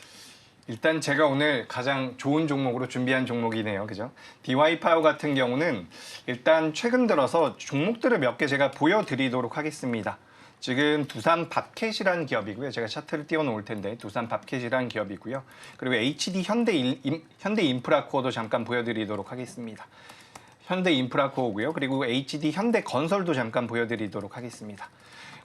일단 제가 오늘 가장 좋은 종목으로 준비한 종목이네요. 그죠? DY 파워 같은 경우는 일단 최근 들어서 종목들을 몇 개 제가 보여드리도록 하겠습니다. 지금 두산 밥캣이라는 기업이고요. 제가 차트를 띄워놓을 텐데 두산 밥캣이라는 기업이고요. 그리고 HD 현대 인프라코어도 잠깐 보여드리도록 하겠습니다. 현대 인프라코어고요. 그리고 HD 현대 건설도 잠깐 보여드리도록 하겠습니다.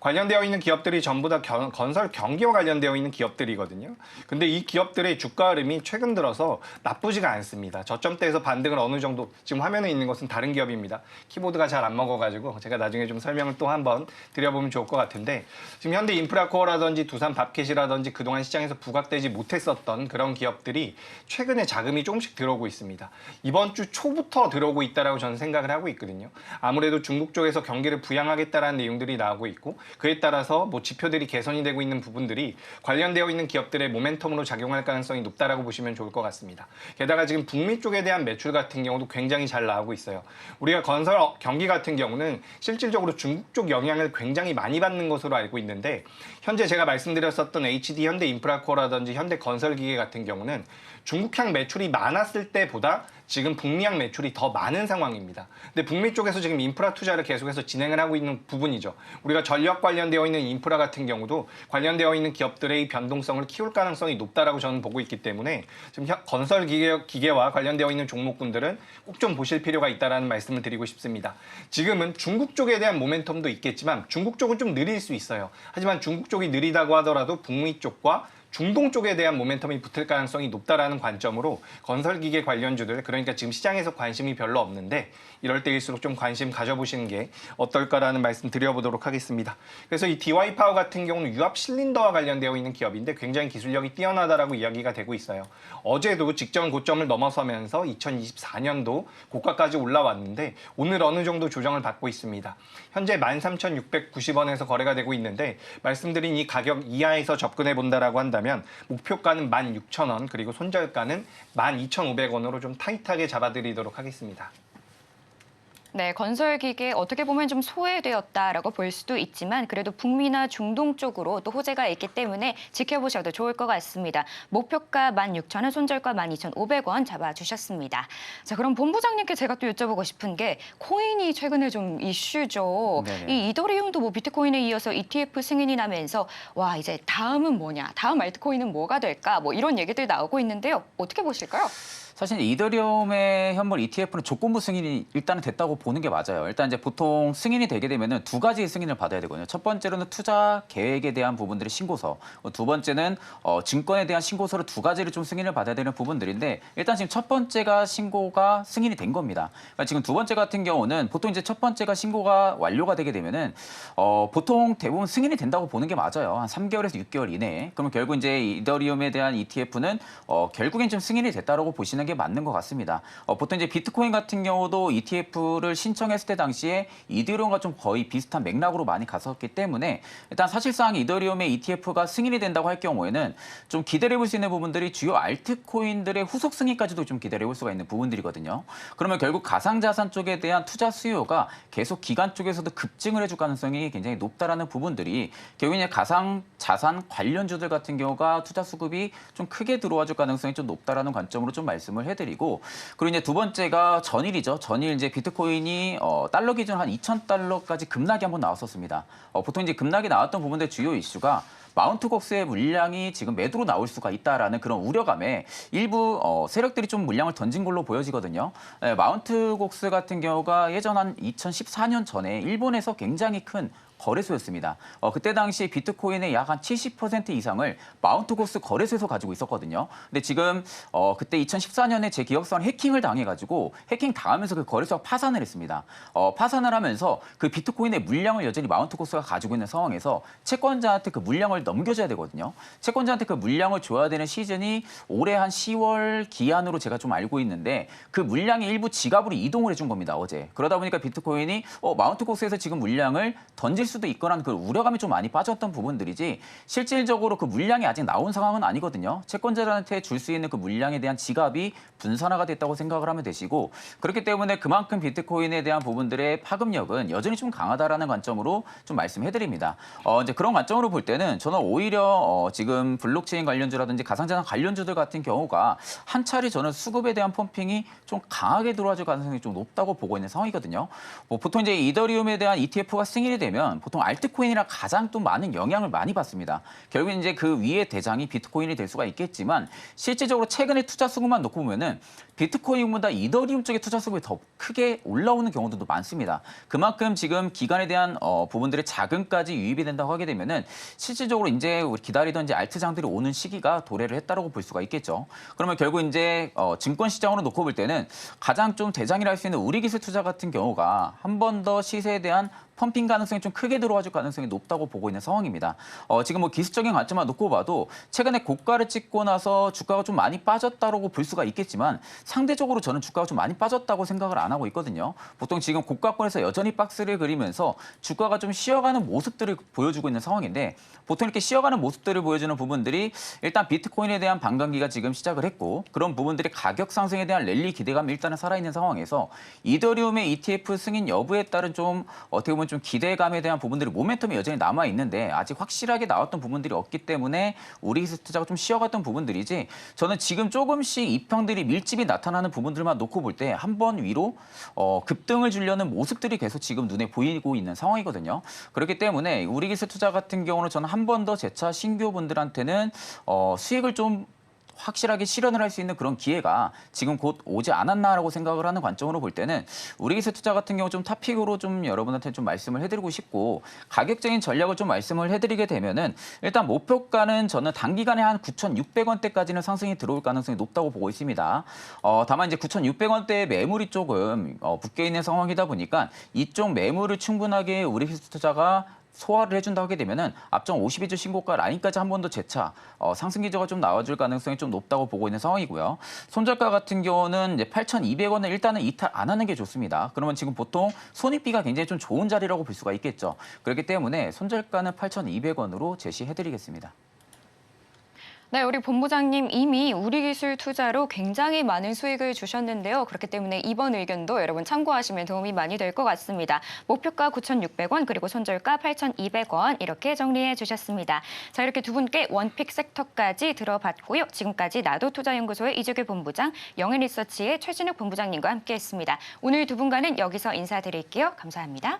관련되어 있는 기업들이 전부 다 건설 경기와 관련되어 있는 기업들이거든요. 근데 이 기업들의 주가 흐름이 최근 들어서 나쁘지가 않습니다. 저점대에서 반등을 어느 정도, 지금 화면에 있는 것은 다른 기업입니다. 키보드가 잘 안 먹어가지고 제가 나중에 좀 설명을 또 한번 드려보면 좋을 것 같은데, 지금 현대인프라코어라든지 두산밥켓이라든지 그동안 시장에서 부각되지 못했었던 그런 기업들이 최근에 자금이 조금씩 들어오고 있습니다. 이번 주 초부터 들어오고 있다라고 저는 생각을 하고 있거든요. 아무래도 중국 쪽에서 경기를 부양하겠다라는 내용들이 나오고 있고, 그에 따라서 뭐 지표들이 개선이 되고 있는 부분들이 관련되어 있는 기업들의 모멘텀으로 작용할 가능성이 높다라고 보시면 좋을 것 같습니다. 게다가 지금 북미 쪽에 대한 매출 같은 경우도 굉장히 잘 나오고 있어요. 우리가 건설 경기 같은 경우는 실질적으로 중국 쪽 영향을 굉장히 많이 받는 것으로 알고 있는데, 현재 제가 말씀드렸었던 HD 현대인프라코어라든지 현대건설기계 같은 경우는 중국향 매출이 많았을 때보다 지금 북미향 매출이 더 많은 상황입니다. 근데 북미 쪽에서 지금 인프라 투자를 계속해서 진행을 하고 있는 부분이죠. 우리가 전력 관련되어 있는 인프라 같은 경우도 관련되어 있는 기업들의 변동성을 키울 가능성이 높다라고 저는 보고 있기 때문에 지금 건설 기계와 관련되어 있는 종목군들은 꼭 좀 보실 필요가 있다는 말씀을 드리고 싶습니다. 지금은 중국 쪽에 대한 모멘텀도 있겠지만 중국 쪽은 좀 느릴 수 있어요. 하지만 중국 쪽이 느리다고 하더라도 북미 쪽과 중동 쪽에 대한 모멘텀이 붙을 가능성이 높다라는 관점으로 건설기계 관련주들, 그러니까 지금 시장에서 관심이 별로 없는데 이럴 때일수록 좀 관심 가져보시는 게 어떨까라는 말씀 드려보도록 하겠습니다. 그래서 이 DY파워 같은 경우는 유압 실린더와 관련되어 있는 기업인데 굉장히 기술력이 뛰어나다라고 이야기가 되고 있어요. 어제도 직전 고점을 넘어서면서 2024년도 고가까지 올라왔는데 오늘 어느 정도 조정을 받고 있습니다. 현재 13,690원에서 거래가 되고 있는데 말씀드린 이 가격 이하에서 접근해 본다라고 한다면 목표가는 16,000원, 그리고 손절가는 12,500원으로 좀 타이트하게 잡아드리도록 하겠습니다. 네, 건설기계 어떻게 보면 좀 소외되었다라고 볼 수도 있지만 그래도 북미나 중동 쪽으로 또 호재가 있기 때문에 지켜보셔도 좋을 것 같습니다. 목표가 16,000원, 손절가 12,500원 잡아주셨습니다. 자, 그럼 본부장님께 제가 또 여쭤보고 싶은 게 코인이 최근에 좀 이슈죠. 네네. 이 이더리움도 뭐 비트코인에 이어서 ETF 승인이 나면서 와, 이제 다음은 뭐냐, 다음 알트코인은 뭐가 될까, 뭐 이런 얘기들이 나오고 있는데요. 어떻게 보실까요? 사실 이더리움의 현물 ETF는 조건부 승인이 일단은 됐다고 보는 게 맞아요. 일단 이제 보통 승인이 되게 되면은 두 가지 승인을 받아야 되거든요. 첫 번째로는 투자 계획에 대한 부분들의 신고서, 두 번째는 증권에 대한 신고서로 두 가지를 좀 승인을 받아야 되는 부분들인데 일단 지금 첫 번째가 신고가 승인이 된 겁니다. 그러니까 지금 두 번째 같은 경우는 보통 이제 첫 번째가 신고가 완료가 되게 되면은 보통 대부분 승인이 된다고 보는 게 맞아요. 한 3개월에서 6개월 이내에. 그러면 결국 이제 이더리움에 대한 ETF는 결국엔 좀 승인이 됐다라고 보시는 게 맞는 것 같습니다. 보통 이제 비트코인 같은 경우도 ETF를 신청했을 때 당시에 이더리움과 좀 거의 비슷한 맥락으로 많이 갔었기 때문에 일단 사실상 이더리움의 ETF가 승인이 된다고 할 경우에는 좀 기대해 볼 수 있는 부분들이 주요 알트코인들의 후속 승인까지도 좀 기대해 볼 수가 있는 부분들이거든요. 그러면 결국 가상자산 쪽에 대한 투자 수요가 계속 기관 쪽에서도 급증을 해줄 가능성이 굉장히 높다라는 부분들이 결국 이제 가상자산 관련주들 같은 경우가 투자 수급이 좀 크게 들어와 줄 가능성이 좀 높다라는 관점으로 좀 말씀을 해드리고, 그리고 이제 두 번째가 전일이죠. 전일 이제 비트코인이 달러 기준 한 2,000달러까지 급락이 한번 나왔었습니다. 보통 이제 급락이 나왔던 부분들 주요 이슈가 마운트 곡스의 물량이 지금 매도로 나올 수가 있다라는 그런 우려감에 일부 세력들이 좀 물량을 던진 걸로 보여지거든요. 마운트 곡스 같은 경우가 예전 한 2014년 전에 일본에서 굉장히 큰 거래소였습니다. 그때 당시 비트코인의 약 한 70% 이상을 마운트고스 거래소에서 가지고 있었거든요. 근데 지금 그때 2014년에 제 기억상 해킹을 당해가지고 해킹 당하면서 그 거래소가 파산을 했습니다. 파산을 하면서 그 비트코인의 물량을 여전히 마운트고스가 가지고 있는 상황에서 채권자한테 그 물량을 넘겨줘야 되거든요. 채권자한테 그 물량을 줘야 되는 시즌이 올해 한 10월 기한으로 제가 좀 알고 있는데 그 물량이 일부 지갑으로 이동을 해준 겁니다. 어제. 그러다 보니까 비트코인이 마운트고스에서 지금 물량을 던질 수도 있거나 그 우려감이 좀 많이 빠졌던 부분들이지 실질적으로 그 물량이 아직 나온 상황은 아니거든요. 채권자들한테 줄 수 있는 그 물량에 대한 지갑이 분산화가 됐다고 생각을 하면 되시고, 그렇기 때문에 그만큼 비트코인에 대한 부분들의 파급력은 여전히 좀 강하다라는 관점으로 좀 말씀해드립니다. 이제 그런 관점으로 볼 때는 저는 오히려 지금 블록체인 관련주라든지 가상자산 관련주들 같은 경우가 한 차례 저는 수급에 대한 펌핑이 좀 강하게 들어와줄 가능성이 좀 높다고 보고 있는 상황이거든요. 보통 이제 이더리움에 대한 ETF가 승인이 되면 보통 알트코인이랑 가장 또 많은 영향을 많이 받습니다. 결국 이제 그 위에 대장이 비트코인이 될 수가 있겠지만 실질적으로 최근에 투자 수급만 놓고 보면은 비트코인보다 이더리움 쪽에 투자 수급이 더 크게 올라오는 경우도 많습니다. 그만큼 지금 기간에 대한 부분들의 자금까지 유입이 된다고 하게 되면은 실질적으로 이제 우리 기다리던 이제 알트장들이 오는 시기가 도래를 했다라고 볼 수가 있겠죠. 그러면 결국 이제 증권 시장으로 놓고 볼 때는 가장 좀 대장이라 할 수 있는 우리기술 투자 같은 경우가 한 번 더 시세에 대한 펌핑 가능성이 좀 크게 들어와줄 가능성이 높다고 보고 있는 상황입니다. 지금 뭐 기술적인 관점만 놓고 봐도 최근에 고가를 찍고 나서 주가가 좀 많이 빠졌다고 볼 수가 있겠지만 상대적으로 저는 주가가 좀 많이 빠졌다고 생각을 안 하고 있거든요. 보통 지금 고가권에서 여전히 박스를 그리면서 주가가 좀 쉬어가는 모습들을 보여주고 있는 상황인데 보통 이렇게 쉬어가는 모습들을 보여주는 부분들이 일단 비트코인에 대한 반감기가 지금 시작을 했고 그런 부분들이 가격 상승에 대한 랠리 기대감이 일단은 살아있는 상황에서 이더리움의 ETF 승인 여부에 따른 좀 어떻게 보면 좀 기대감에 대한 부분들이 모멘텀이 여전히 남아 있는데 아직 확실하게 나왔던 부분들이 없기 때문에 우리 기술 투자가 좀 쉬어갔던 부분들이지 저는 지금 조금씩 이평들이 밀집이 나타나는 부분들만 놓고 볼 때 한 번 위로 급등을 주려는 모습들이 계속 지금 눈에 보이고 있는 상황이거든요. 그렇기 때문에 우리 기술 투자 같은 경우는 저는 한 번 더 재차 신규분들한테는 수익을 좀 확실하게 실현을 할 수 있는 그런 기회가 지금 곧 오지 않았나라고 생각을 하는 관점으로 볼 때는 우리 기술 투자 같은 경우 좀 탑픽으로 좀 여러분한테 좀 말씀을 해드리고 싶고 가격적인 전략을 좀 말씀을 해드리게 되면은 일단 목표가는 저는 단기간에 한 9,600원대까지는 상승이 들어올 가능성이 높다고 보고 있습니다. 다만 이제 9,600원대의 매물이 조금 묶여 있는 상황이다 보니까 이쪽 매물을 충분하게 우리 기술 투자가 소화를 해준다 하게 되면은 앞전 52주 신고가 라인까지 한 번 더 재차 상승 기조가 좀 나와줄 가능성이 좀 높다고 보고 있는 상황이고요. 손절가 같은 경우는 이제 8,200원을 일단은 이탈 안 하는 게 좋습니다. 그러면 지금 보통 손익비가 굉장히 좀 좋은 자리라고 볼 수가 있겠죠. 그렇기 때문에 손절가는 8,200원으로 제시해드리겠습니다. 네, 우리 본부장님 이미 우리 기술 투자로 굉장히 많은 수익을 주셨는데요. 그렇기 때문에 이번 의견도 여러분 참고하시면 도움이 많이 될 것 같습니다. 목표가 9,600원 그리고 손절가 8,200원 이렇게 정리해 주셨습니다. 자, 이렇게 두 분께 원픽 섹터까지 들어봤고요. 지금까지 나도투자연구소의 이주길 본부장, 영앤리서치의 최진욱 본부장님과 함께했습니다. 오늘 두 분과는 여기서 인사드릴게요. 감사합니다.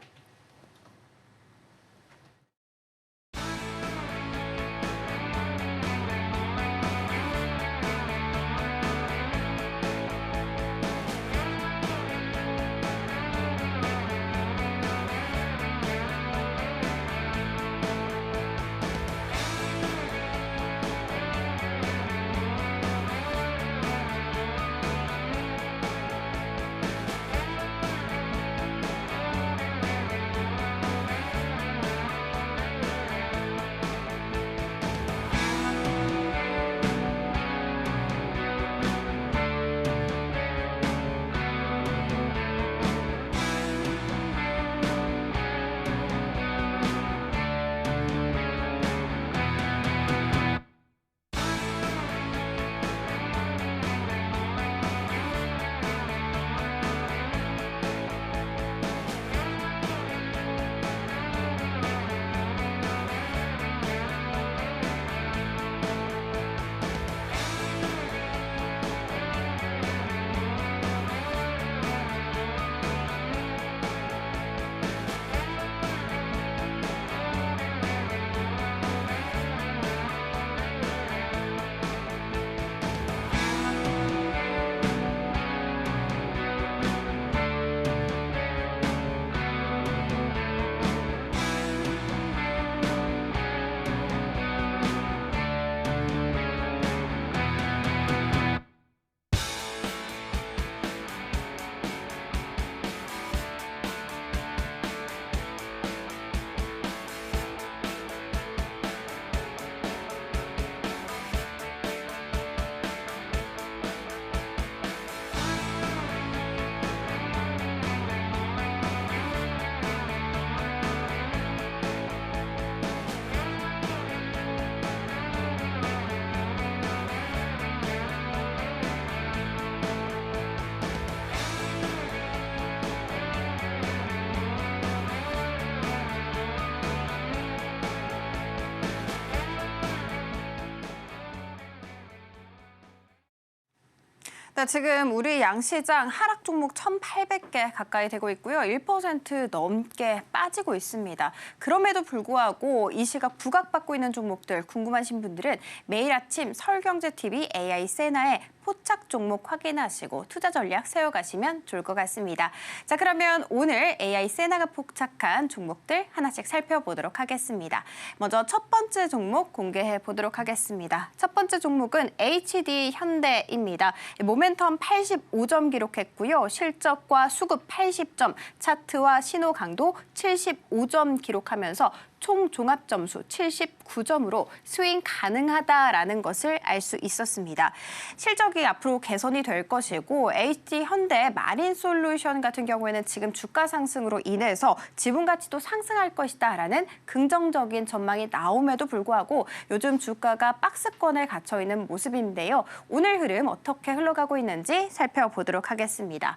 네, 지금 우리 양시장 하락 종목 1,800개 가까이 되고 있고요. 1% 넘게 빠지고 있습니다. 그럼에도 불구하고 이 시각 부각받고 있는 종목들 궁금하신 분들은 매일 아침 서울경제TV AI 세나의 포착 종목 확인하시고 투자 전략 세워가시면 좋을 것 같습니다. 자, 그러면 오늘 AI 세나가 포착한 종목들 하나씩 살펴보도록 하겠습니다. 먼저 첫 번째 종목 공개해 보도록 하겠습니다. 첫 번째 종목은 HD 현대입니다. 모멘텀 85점 기록했고요. 실적과 수급 80점, 차트와 신호 강도 75점 기록하면서 총 종합 점수 79점으로 스윙 가능하다라는 것을 알 수 있었습니다. 실적이 앞으로 개선이 될 것이고 HD 현대 마린 솔루션 같은 경우에는 지금 주가 상승으로 인해서 지분 가치도 상승할 것이다라는 긍정적인 전망이 나옴에도 불구하고 요즘 주가가 박스권에 갇혀 있는 모습인데요. 오늘 흐름 어떻게 흘러가고 있는지 살펴보도록 하겠습니다.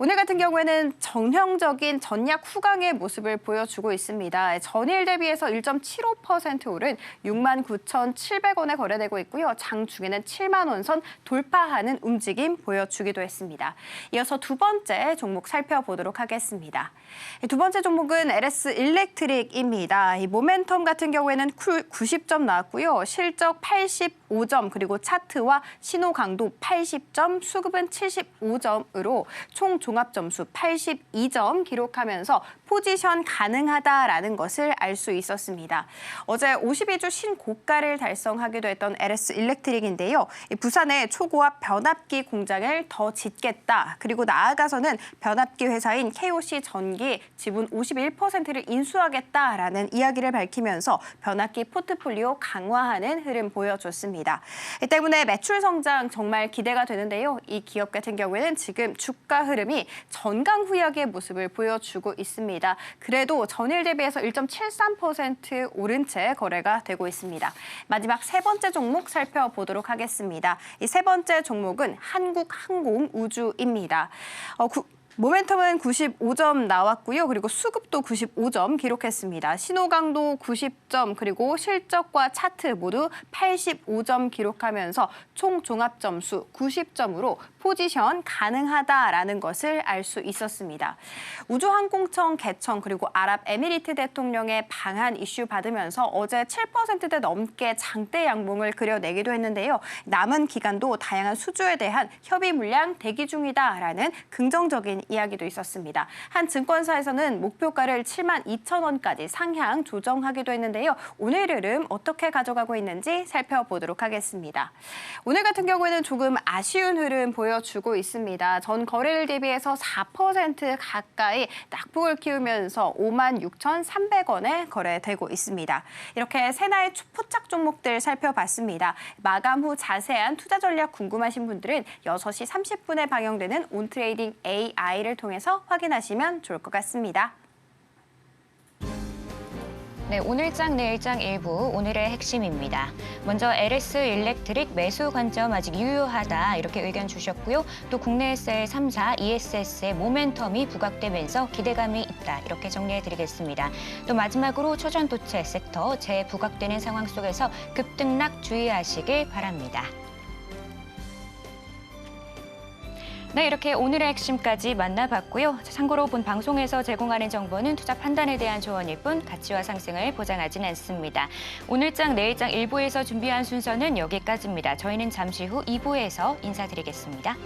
오늘 같은 경우에는 정형적인 전약 후강의 모습을 보여주고 있습니다. 전일 대비해서 1.75% 오른 69,700원에 거래되고 있고요. 장중에는 7만 원 선 돌파하는 움직임 보여주기도 했습니다. 이어서 두 번째 종목 살펴보도록 하겠습니다. 두 번째 종목은 LS 일렉트릭입니다. 이 모멘텀 같은 경우에는 90점 나왔고요. 실적 85점 그리고 차트와 신호 강도 80점, 수급은 75점으로 총 종합 점수 82점 기록하면서 포지션 가능하다라는 것을 알 수 있었습니다. 어제 52주 신고가를 달성하기도 했던 LS 일렉트릭인데요. 부산에 초고압 변압기 공장을 더 짓겠다. 그리고 나아가서는 변압기 회사인 KOC 전기 지분 51%를 인수하겠다라는 이야기를 밝히면서 변압기 포트폴리오 강화하는 흐름 보여줬습니다. 이 때문에 매출 성장 정말 기대가 되는데요. 이 기업 같은 경우에는 지금 주가 흐름이 전강후약의 모습을 보여주고 있습니다. 그래도 전일 대비해서 1.73% 오른 채 거래가 되고 있습니다. 마지막 세 번째 종목 살펴보도록 하겠습니다. 이 세 번째 종목은 한국항공우주입니다. 모멘텀은 95점 나왔고요. 그리고 수급도 95점 기록했습니다. 신호강도 90점 그리고 실적과 차트 모두 85점 기록하면서 총 종합 점수 90점으로 포지션 가능하다라는 것을 알 수 있었습니다. 우주항공청 개청 그리고 아랍에미리트 대통령의 방한 이슈 받으면서 어제 7%대 넘게 장대 양봉을 그려내기도 했는데요. 남은 기간도 다양한 수주에 대한 협의 물량 대기 중이다라는 긍정적인 이야기도 있었습니다. 한 증권사에서는 목표가를 72,000원까지 상향 조정하기도 했는데요. 오늘 흐름 어떻게 가져가고 있는지 살펴보도록 하겠습니다. 오늘 같은 경우에는 조금 아쉬운 흐름 보여주고 있습니다. 전 거래일 대비해서 4% 가까이 낙폭을 키우면서 56,300원에 거래되고 있습니다. 이렇게 세나의 포착 종목들 살펴봤습니다. 마감 후 자세한 투자 전략 궁금하신 분들은 6시 30분에 방영되는 온트레이딩 AI를 통해서 확인하시면 좋을 것 같습니다. 네, 오늘장 내일장 일부 오늘의 핵심입니다. 먼저 LS 일렉트릭 매수 관점 아직 유효하다 이렇게 의견 주셨고요. 또 국내 SL 3사 ESS의 모멘텀이 부각되면서 기대감이 있다 이렇게 정리해드리겠습니다. 또 마지막으로 초전도체 섹터 재부각되는 상황 속에서 급등락 주의하시길 바랍니다. 네, 이렇게 오늘의 핵심까지 만나봤고요. 참고로 본 방송에서 제공하는 정보는 투자 판단에 대한 조언일 뿐 가치와 상승을 보장하진 않습니다. 오늘장, 내일장 1부에서 준비한 순서는 여기까지입니다. 저희는 잠시 후 2부에서 인사드리겠습니다.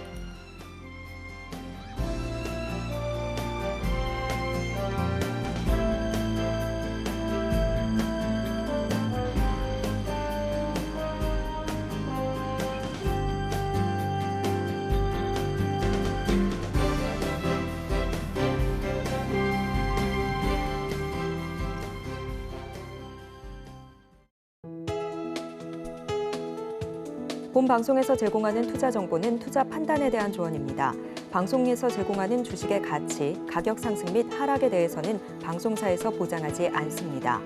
본 방송에서 제공하는 투자 정보는 투자 판단에 대한 조언입니다. 방송에서 제공하는 주식의 가치, 가격 상승 및 하락에 대해서는 방송사에서 보장하지 않습니다.